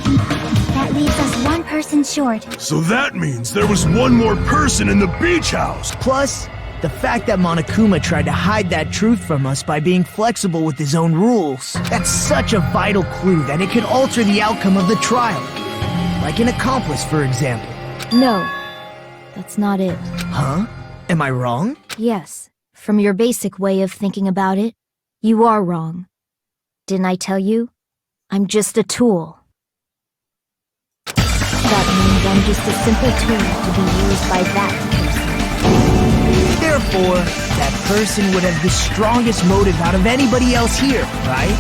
That leaves us one person short. So that means there was one more person in the beach house! Plus, the fact that Monokuma tried to hide that truth from us by being flexible with his own rules. That's such a vital clue that it could alter the outcome of the trial. Like an accomplice, for example. No, that's not it. Huh? Am I wrong? Yes, from your basic way of thinking about it, you are wrong. Didn't I tell you? I'm just a tool. That means I'm just a simple tool to be used by that person. Therefore, that person would have the strongest motive out of anybody else here, right?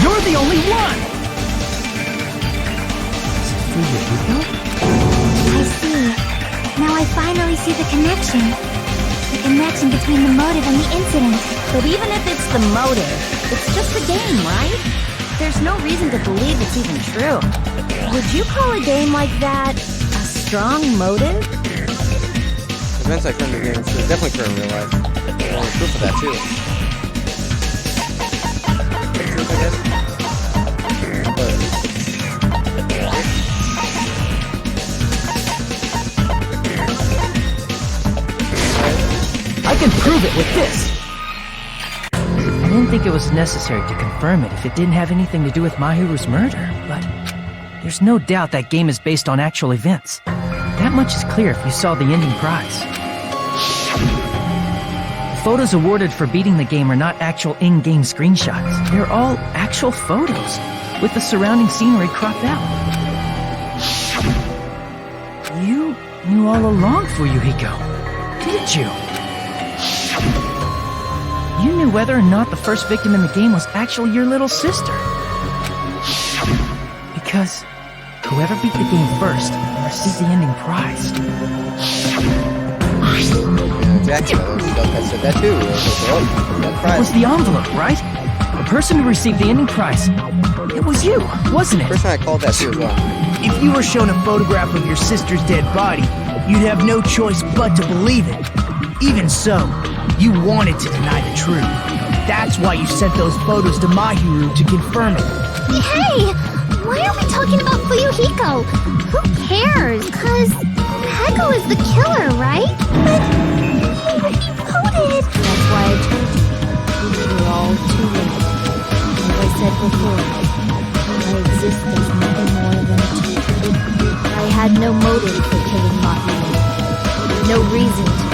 You're the only one! I see. Now I finally see the connection. The connection between the motive and the incident. But even if it's the motive, it's just a game, right? There's no reason to believe it's even true. Would you call a game like that a strong motive? Events like from the game, so it's definitely true in real life. There's proof of that too. Proof, I guess. I can prove it with this! I didn't think it was necessary to confirm it if it didn't have anything to do with Mahiru's murder, but there's no doubt that game is based on actual events. That much is clear if you saw the ending prize. The photos awarded for beating the game are not actual in-game screenshots. They're all actual photos, with the surrounding scenery cropped out. You knew all along, Fuyuhiko, didn't you? You knew whether or not the first victim in the game was actually your little sister. Because whoever beat the game first received the ending prize. Exactly. I said that too. It was the envelope, right? The person who received the ending prize. It was you, wasn't it? First time I called that too as well. If you were shown a photograph of your sister's dead body, you'd have no choice but to believe it. Even so, you wanted to deny the truth. That's why you sent those photos to Mahiru to confirm it. Hey! Why are we talking about Fuyuhiko? Who cares? 'Cause Peko is the killer, right? But he voted. That's why I told you. We're all too late. As I said before, I exist as nothing more than a tool. I had no motive for killing Mahiru. No reason to kill.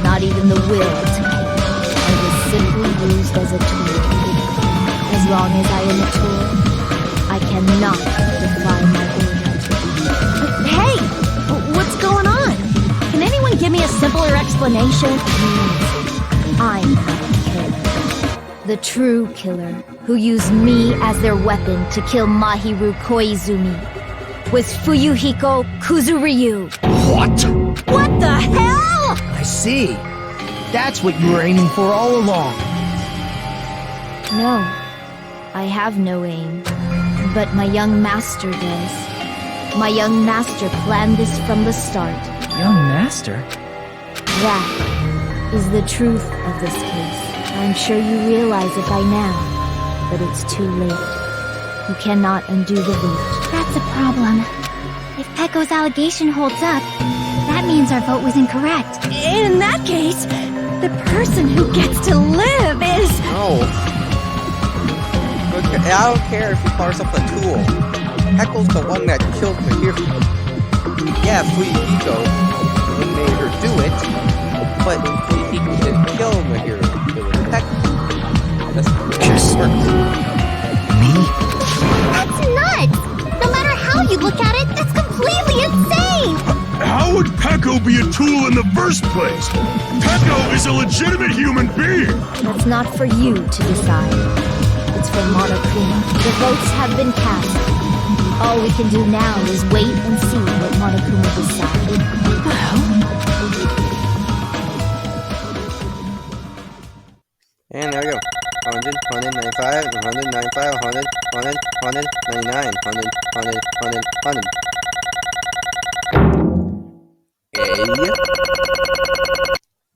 Not even the will to kill. I was simply used as a tool. As long as I am a tool, I cannot defy my orders. Hey! What's going on? Can anyone give me a simpler explanation? I'm not the killer. The true killer, who used me as their weapon to kill Mahiru Koizumi, was Fuyuhiko Kuzuryu. What? What the hell? I see. That's what you were aiming for all along. No, I have no aim. But my young master does. My young master planned this from the start. Young master? That is the truth of this case. I'm sure you realize it by now, but it's too late. You cannot undo the vote. That's a problem. If Peko's allegation holds up, that means our vote was incorrect. In that case, the person who gets to live is... No. Look, I don't care if you call yourself a tool. Heckle's the one that killed Mahiru. Yeah, Fuyuhiko made her do it, but Fuyuhiko didn't kill Mahiru. It was Heckle. That's Just works. me? That's nuts! No matter how you look at it, that's completely insane! How would Peko be a tool in the first place? Peko is a legitimate human being! That's not for you to decide. It's for Monokuma. The votes have been cast. All we can do now is wait and see what Monokuma decides. And there we go. 100, 195, 195, 100, 100, 199, 100, 100, 100, 100.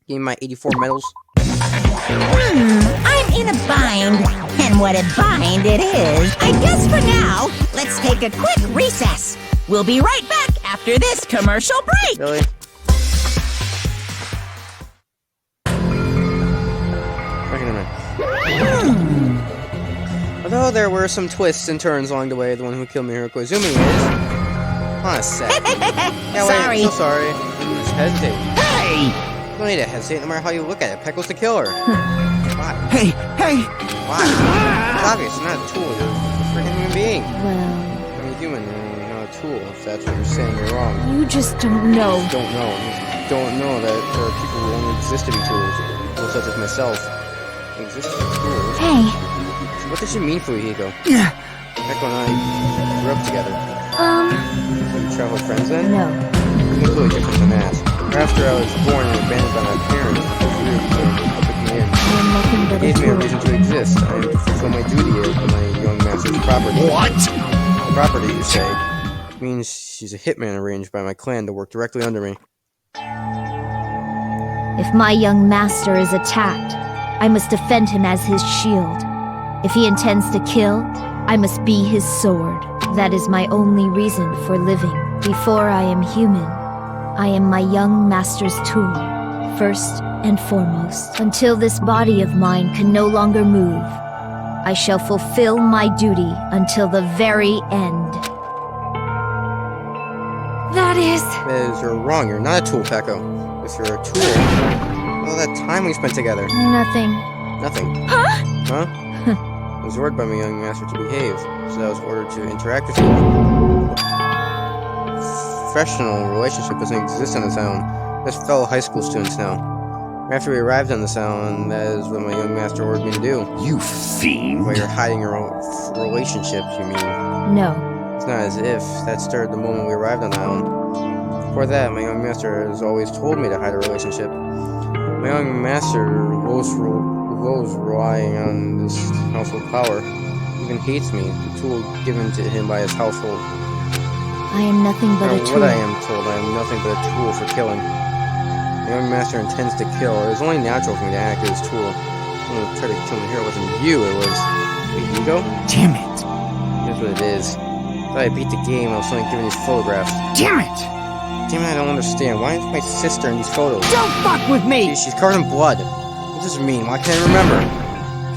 Give me my 84 medals. I'm in a bind. And what a bind it is. I guess for now, let's take a quick recess. We'll be right back after this commercial break. Really? Although there were some twists and turns along the way, the one who killed Mahiru Koizumi is... Hold on a sec. Yeah, wait, Sorry. I'm so sorry. Just hesitate. Hey! You don't need to hesitate no matter how you look at it. Peko's the killer. Why? Hey! Why? It's obvious, you're not a tool. You're a freaking human being. Well, I'm a human, and you're not a tool. If that's what you're saying, you're wrong. you just don't know. You don't know. You don't know that there are people who only exist to be tools. People such as myself. Exist to be tools. Hey, So what does she mean, Fuyuhiko? Peko and I grew up together. So you childhood friends then? No. It's completely different than that. After I was born and abandoned by my parents, the career took me in. I am nothing but a Gave me a tool. reason to exist. I fulfill my duty as my young master's property. What? Property, you say? Means she's a hitman arranged by my clan to work directly under me. If my young master is attacked, I must defend him as his shield. If he intends to kill, I must be his sword. That is my only reason for living. Before I am human, I am my young master's tool, first and foremost. Until this body of mine can no longer move, I shall fulfill my duty until the very end. That is... Because you're wrong, you're not a tool, Peko. If you're a tool, all that time we spent together. Nothing. Nothing. Huh? I was ordered by my young master to behave, so I was ordered to interact with you. Professional relationship doesn't exist on this island. There's fellow high school students now. After we arrived on this island, that is what my young master ordered me to do. You fiend. While you're hiding your own relationship, you mean? No. It's not as if. That started the moment we arrived on the island. Before that, my young master has always told me to hide a relationship. My young master loves relying on this household power. He even hates me, the tool given to him by his household. I am nothing but No a matter tool. what I am told, I am nothing but a tool for killing. The young master intends to kill. It was only natural for me to act as his tool. I'm gonna try to kill my hero. It wasn't you, it was the ego. Damn it! Here's what it is. If I beat the game, I was only given these photographs. Damn it! Damn it, I don't understand. Why is my sister in these photos? Don't fuck with me! She's covered in blood. What does this mean? Why can't I remember?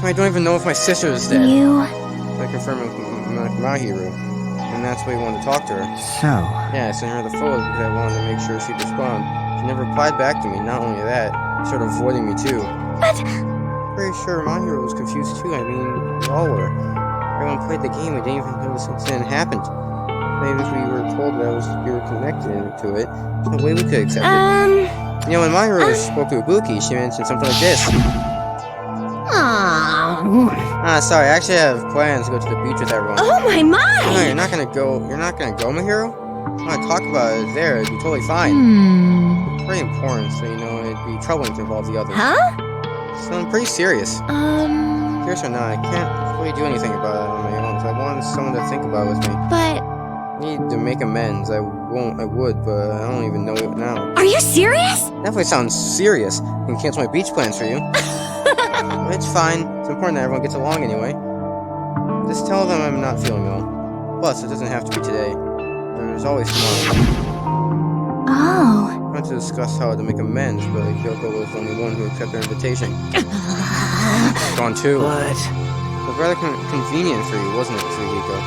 I don't even know if my sister is dead. I confirmed with Mahiru, and that's why he wanted to talk to her. So? Yeah, I sent her the photos because I wanted to make sure she'd respond. She never replied back to me. Not only that, she started avoiding me too. But... Pretty sure Mahiru was confused too. I mean, we all were. Everyone played the game. We didn't even know this incident happened. Maybe if we were told that we were connected to it, there's no way we could accept it. You know, when Mahiru spoke to Ibuki, she mentioned something like this. Sorry, I actually have plans to go to the beach with everyone. Oh my! No, you're not gonna go, Mahiru? I want to talk about it there, it'd be totally fine. It's pretty important, so you know it'd be troubling to involve the others. Sounds pretty serious. Serious or not, I can't really do anything about it on my own, so I want someone to think about it with me. But... I need to make amends. I would, but I don't even know it now. Are you serious? Definitely sounds serious. I can cancel my beach plans for you. It's fine. It's important that everyone gets along anyway. Just tell them I'm not feeling well. Plus, it doesn't have to be today. There's always tomorrow. Oh. I wanted to discuss how to make amends, but Kyoko was the only one who accepted our invitation. Gone too. But... It was rather convenient for you, wasn't it, Suihiko?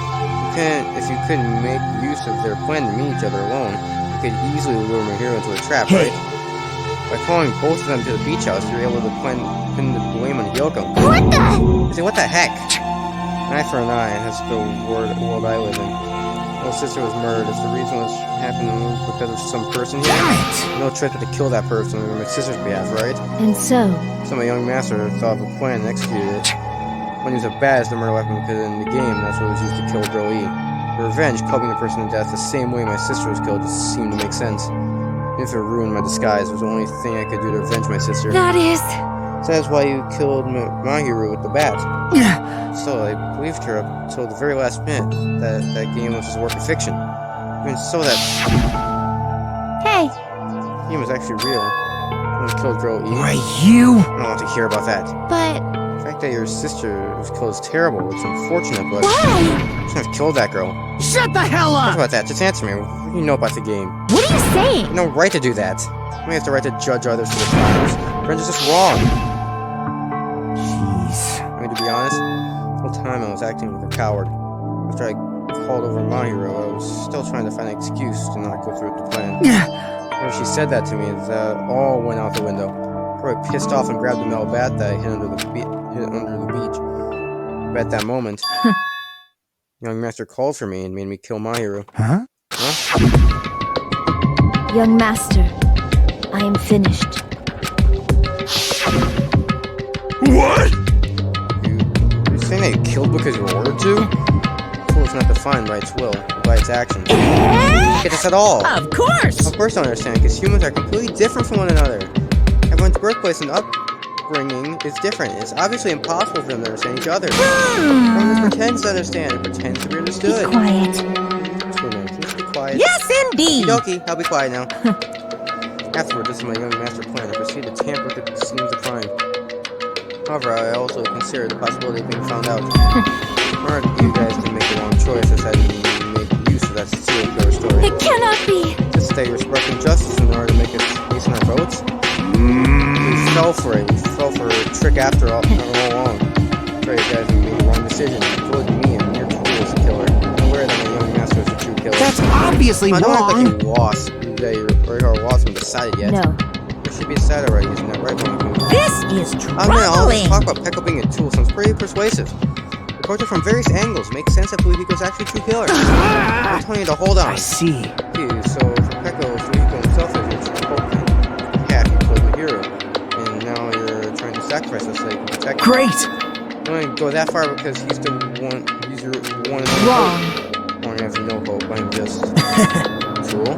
If you couldn't make use of their plan to meet each other alone, you could easily lure my hero into a trap, right? By following both of them to the beach house, you were able to pin the blame on Yoko. What the? I say, what the heck? An eye for an eye, that's the world I live in. My little sister was murdered. If the reason was happening because of some person here, no trick but to kill that person on my sister's behalf, right? And so? So my young master thought of a plan and executed it. When he was a bat as the murder weapon, because in the game, that's what was used to kill Girl E. For revenge, clubbing the person to death the same way my sister was killed just seemed to make sense. Even if it ruined my disguise, it was the only thing I could do to avenge my sister. That is... So that's why you killed Mahiru with the bat. So I believed her up until the very last minute that game was just a work of fiction. Even so, that Hey. game was actually real. When I killed Girl E. Right, you? I don't want to hear about that. But... The fact that your sister was killed is terrible. It's unfortunate, but... Why? You shouldn't have killed that girl. Shut the hell Talk up! about that. Just answer me. What do you know about the game? What are you saying? You have no right to do that. You have the right to judge others for their crimes. Revenge is just wrong. Jeez. I mean, to be honest, the whole time I was acting like a coward. After I called over Mahiru, I was still trying to find an excuse to not go through with the plan. When she said that to me, that all went out the window. Probably pissed off and grabbed the metal bat that I hid under the beach. But at that moment, young master called for me and made me kill Mahiru. Huh? Young master, I am finished. What? You're saying that you killed because you were ordered to? The tool is not defined by its will, but by its actions. You don't get this at all. Of course! Of course I don't understand, because humans are completely different from one another. Everyone's birthplace and upbringing is different. It's obviously impossible for them to understand each other. Everyone just pretends to understand and pretends to be understood. Be quiet. Just be quiet. Yes, indeed! Okie, I'll be quiet now. Afterward, this is my young master plan. I proceeded to tamper with the scenes of crime. However, I also considered the possibility of being found out. In order for you guys to make the wrong choice, I decided to make use of that serial killer story. It cannot be! Just that you're spreading justice in order to make us base on our votes? We fell for it. We fell for a trick after all along. I'm sorry, you guys made the wrong decision. You voted me and your tool was a killer. I'm aware that my young master is a true killer. That's obviously I don't act wrong! like you lost. That you lost and decided yet. No. You should be decided already using that right one. This is I mean, all this troubling! talk about Pekko being a tool sounds pretty persuasive. Approach it from various angles makes sense that Fuyuhiko's actually a true killer. I'm telling you to hold on. I see. Okay, so for Pekko, Fuyuhiko himself is your true culprit. Yeah, you killed the hero. And now you're trying to sacrifice us so you can protect him. Great! I'm going to go that far because he's the one, he's your one and only Wrong. hope. I have no hope, I'm just a tool.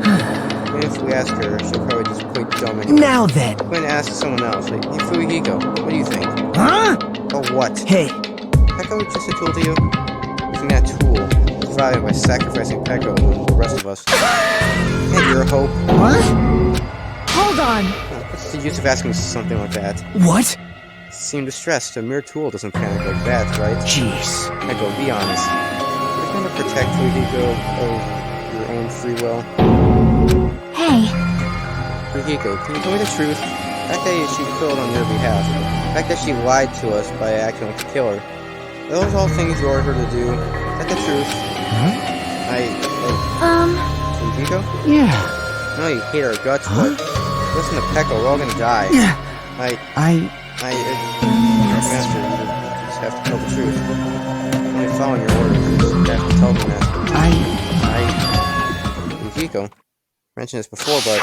And if we ask her, she'll probably just play dumb anyway. Now then! I'm going to ask someone else, like, hey, Fuyuhiko, what do you think? Huh? Oh, what? Hey, Pekko is just a tool to you? Using that tool, surviving by sacrificing Pekko and the rest of us. And your hope. what? Hold Hold on! What's the use of asking something like that? What? Seem distressed. A mere tool doesn't panic like that, right? Jeez. Echo, be honest. You're going to protect Fujiko of your own free will. Hey, Fujiko, can you tell me the truth? The fact that she killed on your behalf, the fact that she lied to us by acting like a killer, are those all things you ordered her to do? Is that the truth? Fujiko? Yeah. I know you hate our guts, but listen to Pekka, we're all gonna die. Yeah. Master, you just have to tell the truth. I'm only following your orders, you just have to tell them that. Fujiko, mentioned this before, but...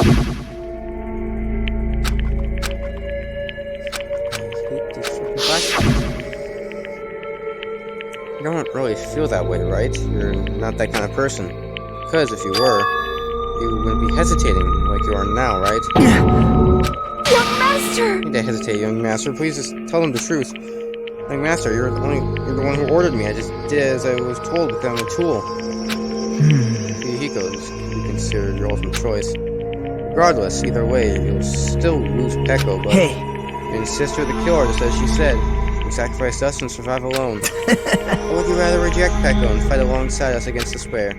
You don't really feel that way, right? You're not that kind of person. Because if you were, you wouldn't be hesitating like you are now, right? Young Master! You need to hesitate, young master. Please just tell them the truth. Young master, you're the one who ordered me. I just did as I was told without a tool. Fujiko can be considered your ultimate choice. Regardless, either way, you'll still lose Peko, but you insist you're the killer, just as she said. You sacrificed us and survive alone. Or would you rather reject Peko and fight alongside us against despair?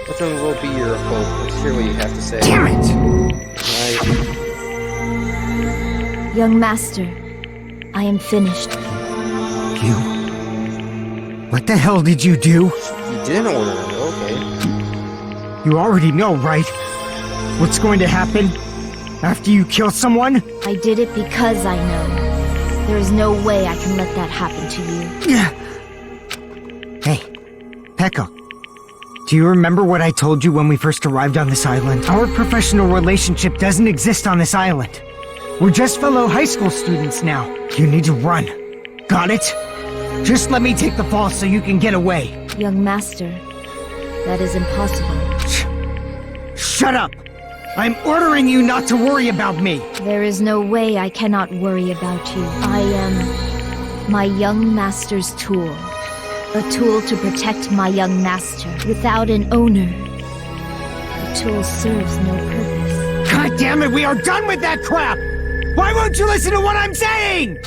Which one will be your hope? Let's hear what you have to say. Damn it! Young Master, I am finished. You? What the hell did you do? You didn't order it, okay. You already know, right? What's going to happen after you kill someone? I did it because I know. There is no way I can let that happen to you. Hey, Pekka. Do you remember what I told you when we first arrived on this island? Our professional relationship doesn't exist on this island. We're just fellow high school students now. You need to run. Got it? Just let me take the fall so you can get away. Young Master, that is impossible. Shut up! I'm ordering you not to worry about me! There is no way I cannot worry about you. I am my young master's tool. A tool to protect my young master. Without an owner, the tool serves no purpose. God damn it, we are done with that crap! Why won't you listen to what I'm saying?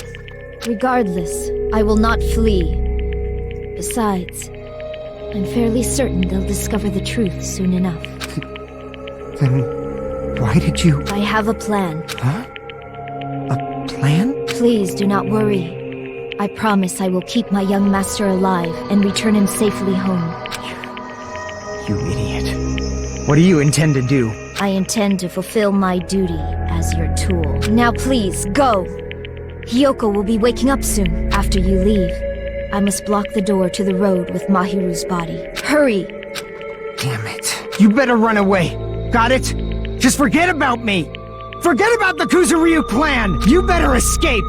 Regardless, I will not flee. Besides, I'm fairly certain they'll discover the truth soon enough. Then why did you... I have a plan. Huh? A plan? Please do not worry. I promise I will keep my young master alive and return him safely home. You idiot. What do you intend to do? I intend to fulfill my duty as your tool. Now please, go! Hiyoko will be waking up soon after you leave. I must block the door to the road with Mahiru's body. Hurry! Damn it. You better run away. Got it? Just forget about me! Forget about the Kuzuryu clan! You better escape!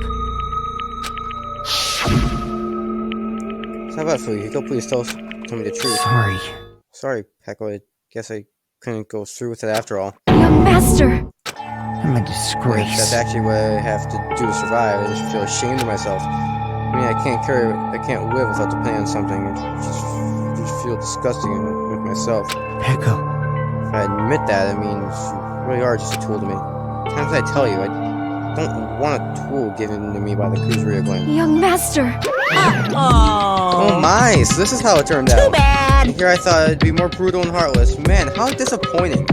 How about Fujiko? Please tell me the truth. Sorry. Sorry, Peko. I guess I couldn't go through with it after all. Young Master! I'm a disgrace. That's actually what I have to do to survive. I just feel ashamed of myself. I mean, I can't live without depending on something. I just feel disgusting with myself. Peko. If I admit that, I mean, you really are just a tool to me. Times I tell you, I don't want a tool given to me by the Kuzuryu clan. Young Master! Oh my, so this is how it turned out. Too bad. And here I thought it'd be more brutal and heartless. Man, how disappointing.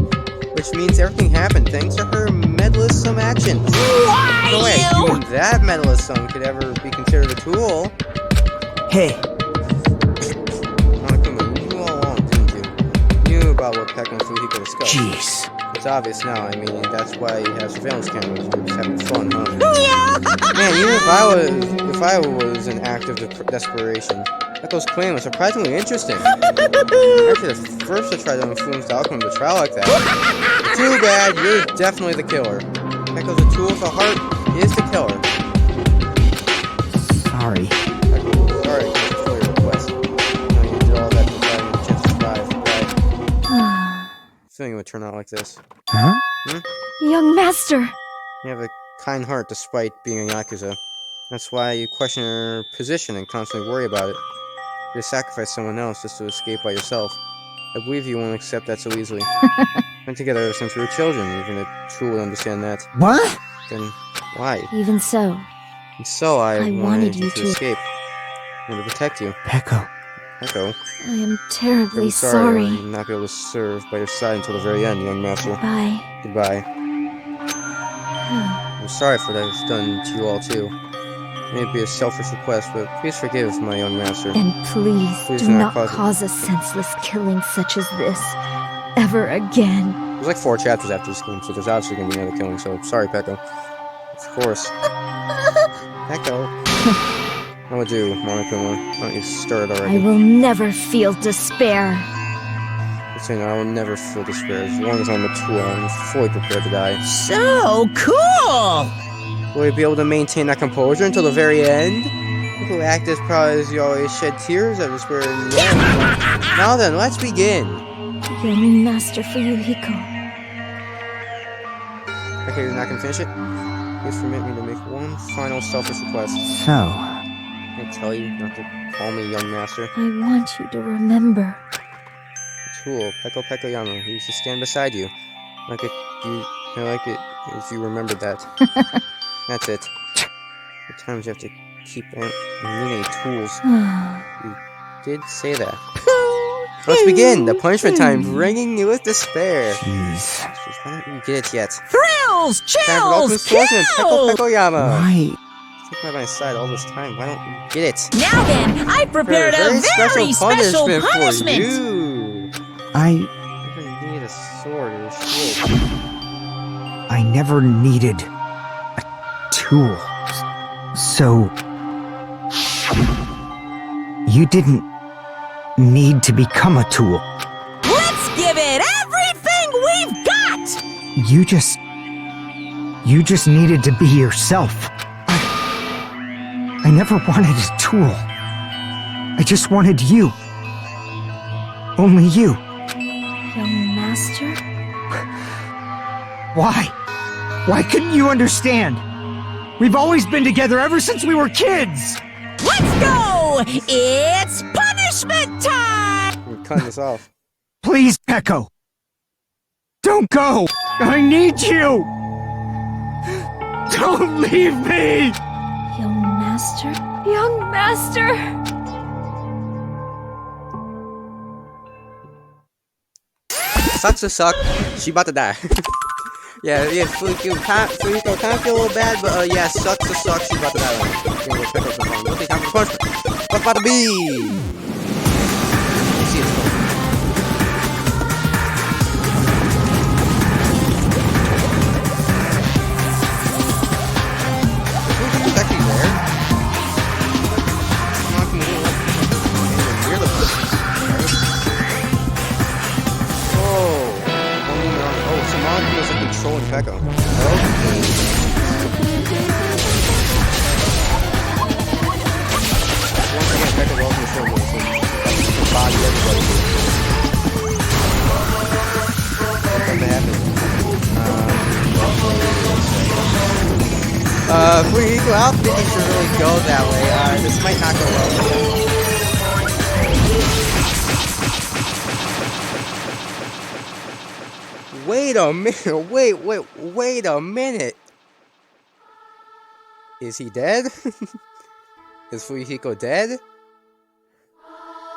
Which means everything happened thanks to her meddlesome actions. Why No way you? even that meddlesome could ever be considered a tool. Hey. Monokuma, you knew all along, didn't you? You knew about what Pekka and Fujiko discussed. Jeez. It's obvious now, I mean, that's why you have surveillance cameras. You're just having fun, huh? Yeah. Man, even if I was an act of desperation, Pekko's claim was surprisingly interesting. Actually, the first to try to influence the outcome of the trial like that. Too bad, you're definitely the killer. Pekko's a tool, the heart is the killer. Sorry. Pekko, sorry, I can't fulfill your request. You know, you did all that to try and chance to survive, right? Feeling it would turn out like this. Huh? Young Master! You have a kind heart despite being a Yakuza. That's why you question your position and constantly worry about it. You sacrifice someone else just to escape by yourself. I believe you won't accept that so easily. Been together since we were children, even a true would understand that. What? Then why? Even so, And so I wanted wanted you you to- to escape. I wanted to protect you. Peko. Echo. I am terribly I'm sorry sorry. I'll not be able to serve by your side until the very end, young master. Bye. Goodbye. I'm sorry for what I've done to you all too. It may be a selfish request, but please forgive my young master. And please Please do do not not cause a senseless killing such as this ever again. There's like 4 chapters after this game, so there's obviously gonna be another killing, so sorry, Peko. Of course. Peko. How would you, Monokuma? Why don't you stir it I already? will never feel despair. Just saying, I will never feel despair as long as I'm mature and fully prepared to die. So cool! Will you be able to maintain that composure until the very end? You will act as proud as you always shed tears of despair in the end. Now then, let's begin! Young Master Fuyuhiko. Okay, you're not gonna finish it? Please permit me to make one final selfish request. So, I tell you not to call me young master. I want you to remember. Tool, Peko Yama, who used to stand beside you. I like it if you remembered that. That's it. At times you have to keep eliminating tools. You did say that. Let's begin! The punishment time, ringing you with despair. jeez. Why don't you get it yet? Thrills, Time for Ultimate chills, Swordsman, kills! Peko Yama. Why? Take by my side all this time. Why don't you get it? Now then, I prepared a very special punishment! for you. I You need a sword or a shield. I never needed a tool. So you didn't need to become a tool. Let's give it everything we've got! You just needed to be yourself. I never wanted a tool. I just wanted you. Only you. Young Master? Why? Why couldn't you understand? We've always been together ever since we were kids! Let's go! It's punishment time! I'm cutting this off. Please, Peko! Don't go! I need you! Don't leave me! Young Master? Young Master! Sucks to suck. She about to die. yeah, Fuyuhiko kind of feel a little bad, but yeah, sucks to suck. She about to die. Okay, time for the punishment. What's about to be? Let's see it's going. Fuyuhiko's actually there. Not moving like near the person. So Monica is controlling Peko. Okay. Once again, Peko well controlled with some body everybody. What's going to happen? Fuyuhiko, I don't think you should really go that way. This might not go well for you. Wait a minute, wait a minute. Is he dead? Is Fuyuhiko dead?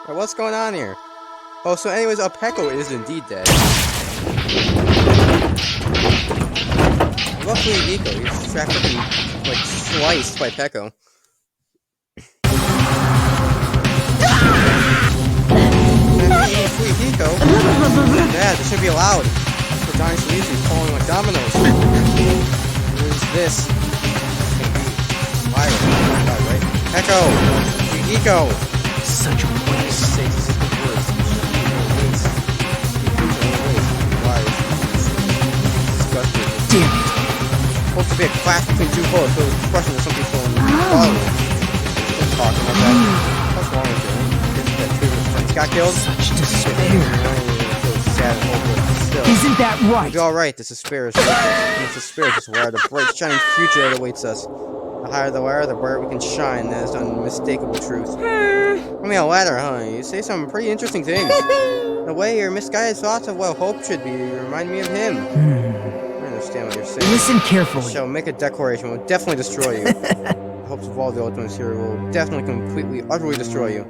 Or what's going on here? Oh, so anyways, Peko is indeed dead. What about Fuyuhiko? He's practically, like, sliced by Peko. Fuyuhiko? Yeah, this should be allowed. Johnny Shimizu is falling like dominoes. What is this? Fire, right? Echo! Fuyuhiko! Such a waste. Damn it. Supposed to be a clash between two bullets, so it's crushing to some people in the following. Just talking about that. What's wrong with you? That previous friends got killed? Such despair. Sad and hopeless. Still. Isn't that right? You're alright, this despair is this despair is where the bright shining future that awaits us. The higher the wire, the brighter we can shine. That is the unmistakable truth. I mean, a ladder, huh? You say some pretty interesting things. The way your misguided thoughts of what hope should be remind me of him. I understand what you're saying. Listen carefully. So make a declaration. We'll definitely destroy you. The hopes of all the Ultimates here will definitely, completely, utterly destroy you.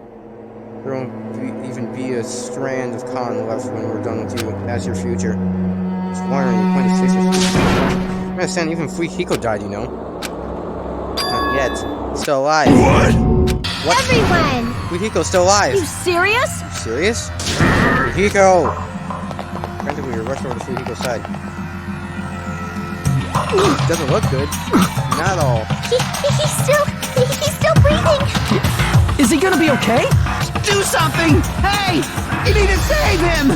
There won't even be a strand of con left when we're done with you as your future. Just wondering, you're going to fix your future. I understand even Fuihiko died, you know. Not yet. He's still alive. What? Everyone! Fuihiko's still alive. You serious? You serious? Fuihiko! Frantically, we rush over to Fuihiko's side. Doesn't look good. Not at all. He's still breathing. Is he gonna be okay? Do something! Hey! You need to save him!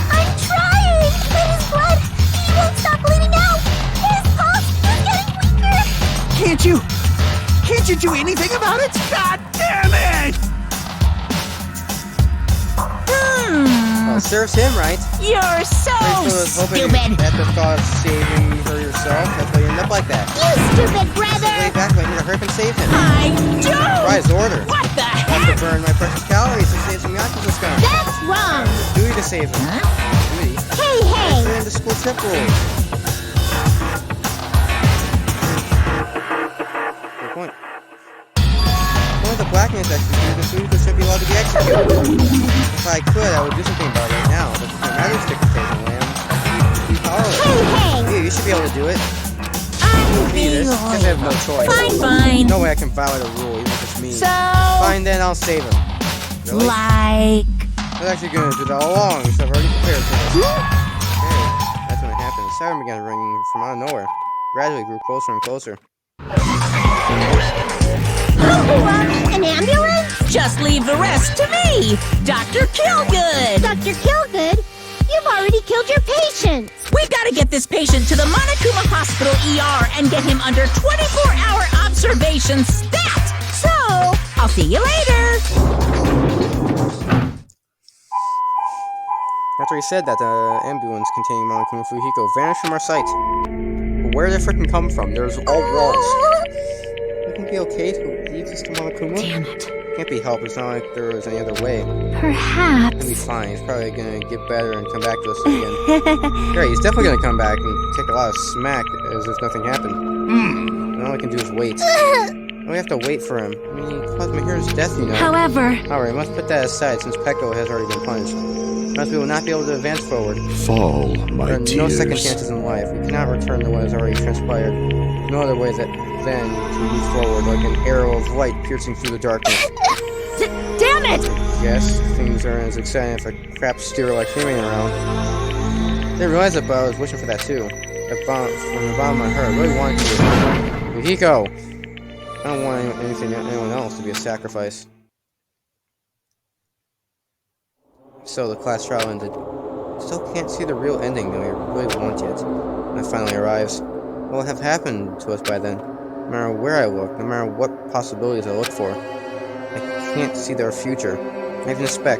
I'm trying, but his blood, he won't stop bleeding out. His pulse is getting weaker. Can't you do anything about it? God damn it! Well, it serves him right. You're so Hoping stupid. at the thought of saving her yourself, that's why you end up like that. You stupid brother. Way back when I need to hurry up and save him. I do. Try his order. What the I have heck? to burn my precious calories to save some Yakuza scum. That's wrong. Duty to save him. Duty. Hey. Fit into school trip rules. Good point. One of the blackness executed, the Fuihiko should be allowed to be executed. If I could, I would do something about it right now, but you can't matter stick to taking lamb. Be powerless. Hey. Yeah, you should be able to do it. I'm Because I have no choice. Fine. No way I can violate a rule, even if it's me. So, Fine then, I'll save him. Really? like, I was actually going to do that all along, so I've already prepared for this. Okay, that's when it happened. The siren began ringing from out of nowhere. Gradually grew closer and closer. An ambulance? just leave the rest to me, Dr. Killgood. Dr. Killgood? You've already killed your patients. We've got to get this patient to the Monokuma Hospital ER and get him under 24-hour observation stat. So, I'll see you later. After he said that, the ambulance containing Monokuma Fuhiko vanished from our sight. But where did it frickin' come from? There's all walls. Wouldn't it be okay to leave this to Monokuma? Damn it. Can't be helped. It's not like there was any other way. Perhaps. He'll be fine. He's probably gonna get better and come back to us again. Great, he's definitely gonna come back and take a lot of smack as if nothing happened. And all I can do is wait. We have to wait for him. I mean, he caused Mahiru's death, you know. However, Alright, we must put that aside since Peko has already been punished. Thus we will not be able to advance forward. Fall, my There are tears. no second chances in life. We cannot return to what has already transpired. No other way than to move forward like an arrow of light piercing through the darkness. damn it! Yes, things aren't as exciting if a crap steer like him ain't around. Didn't realize it, but I was wishing for that too. From the bottom of my heart, I really wanted to. Yuhiko! I don't want anyone else to be a sacrifice. So the class trial ended. Still can't see the real ending that we really want yet. When it finally arrives, what will have happened to us by then? No matter where I look, no matter what possibilities I look for, I can't see their future. Not even a speck.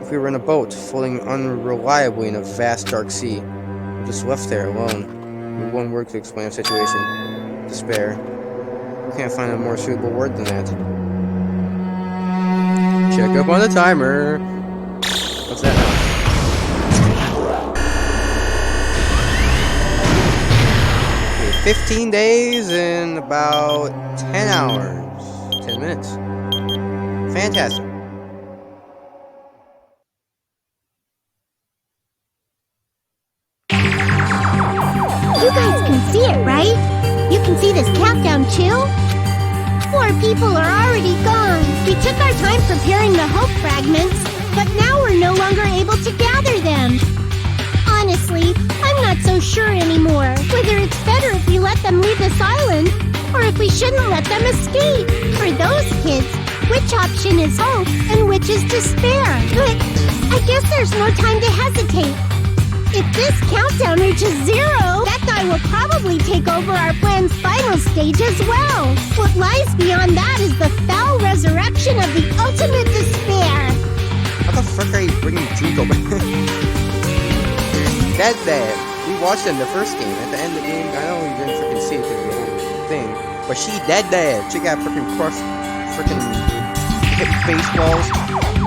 If we were in a boat, floating unreliably in a vast dark sea, we're just left there alone, with one word to explain our situation: despair. Can't find a more suitable word than that. Check up on the timer. What's that now? Okay, 15 days and about 10 hours. 10 minutes. Fantastic. You guys can see it, right? You can see this countdown too? 4 people are already gone. We took our time preparing the hope fragments, but now we're no longer able to gather them. Honestly, I'm not so sure anymore whether it's better if we let them leave this island or if we shouldn't let them escape. For those kids, which option is hope and which is despair? But I guess there's no time to hesitate. If this countdown reaches 0, that guy will probably take over our plan's final stage as well. What lies beyond that is the foul resurrection of the ultimate despair. How the frick are you bringing Junko back? That's bad. We watched it in the first game. At the end of the game, I know we didn't freaking see it because of the whole thing, but she dead. She got freaking crushed, freaking hit baseballs,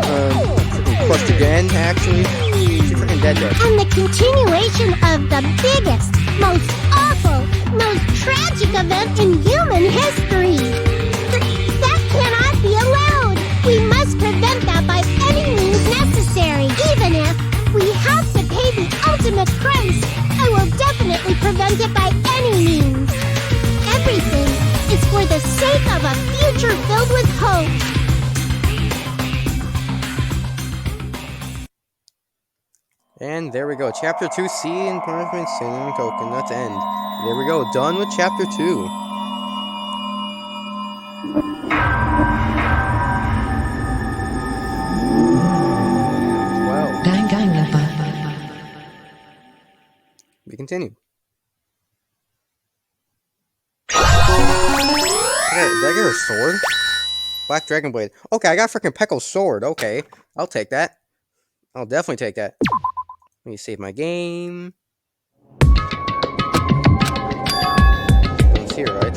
freaking crushed again, actually. She's freaking dead. And the continuation of the biggest, most awful, most tragic event in human history. That cannot be allowed. We must prevent that by any means necessary. Even if we have to pay the ultimate price, I will definitely prevent it by any means. Everything is for the sake of a future filled with hope. And there we go. Chapter 2, Sea and Punishment, Sin and Coconut End. There we go. Done with Chapter 2. Well, Danganronpa. we continue. Did I get her sword? Black Dragon Blade. Okay, I got freaking Pecco's sword. Okay, I'll take that. I'll definitely take that. Let me save my game. It's here, right?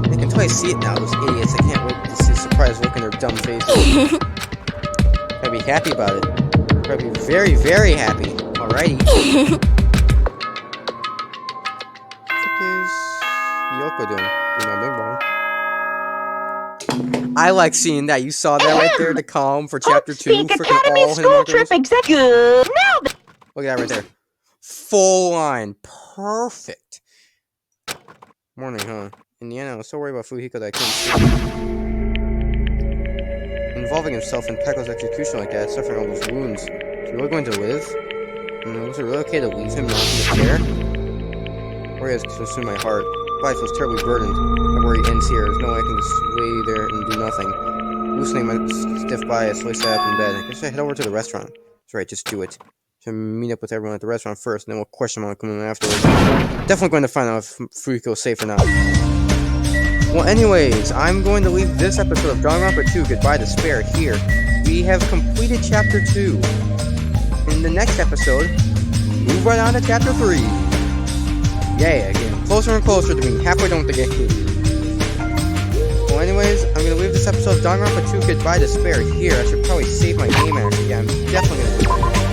They can totally see it now, those idiots. I can't wait to see the surprise look in their dumb faces. I'll be happy about it. I'll be very, very happy. Alrighty. What is Yoko doing? Doing my bing bong. I like seeing that. You saw that right there, the calm for Chapter 2. Freaking all school trip executive. Look at that right there. Full line. Perfect. Morning, huh? In the end, I was so worried about Fujiko that I couldn't sleep. Involving himself in Pecco's execution like that, suffering all those wounds. Is he really going to live? Was it really okay to leave him not in the chair? Worry has consumed my heart. Life was terribly burdened. My worry ends here. There's no way I can just lay there and do nothing. Loosening my stiff body, I slowly sat up in bed. I guess I head over to the restaurant. That's right, just do it. So meet up with everyone at the restaurant first, and then we'll question them on coming afterwards. Definitely going to find out if Fujiko's safe or not. Well, anyways, I'm going to leave this episode of Danganronpa 2, Goodbye Despair, here. We have completed Chapter 2. In the next episode, move right on to Chapter 3. Yeah, getting closer and closer to being halfway done with the game. Well, anyways, I'm going to leave this episode of Danganronpa 2 Goodbye Despair here. I should probably save my game actually. Yeah, I'm definitely going to do that.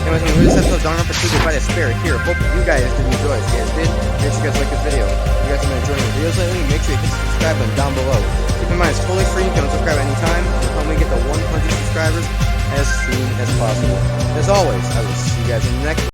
Anyways, I'm going to leave this episode of Danganronpa 2 Goodbye Despair here. Hope you guys did enjoy it. If you guys did, make sure you guys like this video. If you guys have been enjoying the videos lately, make sure you hit the subscribe button down below. Keep in mind, it's totally free. You can subscribe anytime. Help me get to 100 subscribers as soon as possible. As always, I will see you guys in the next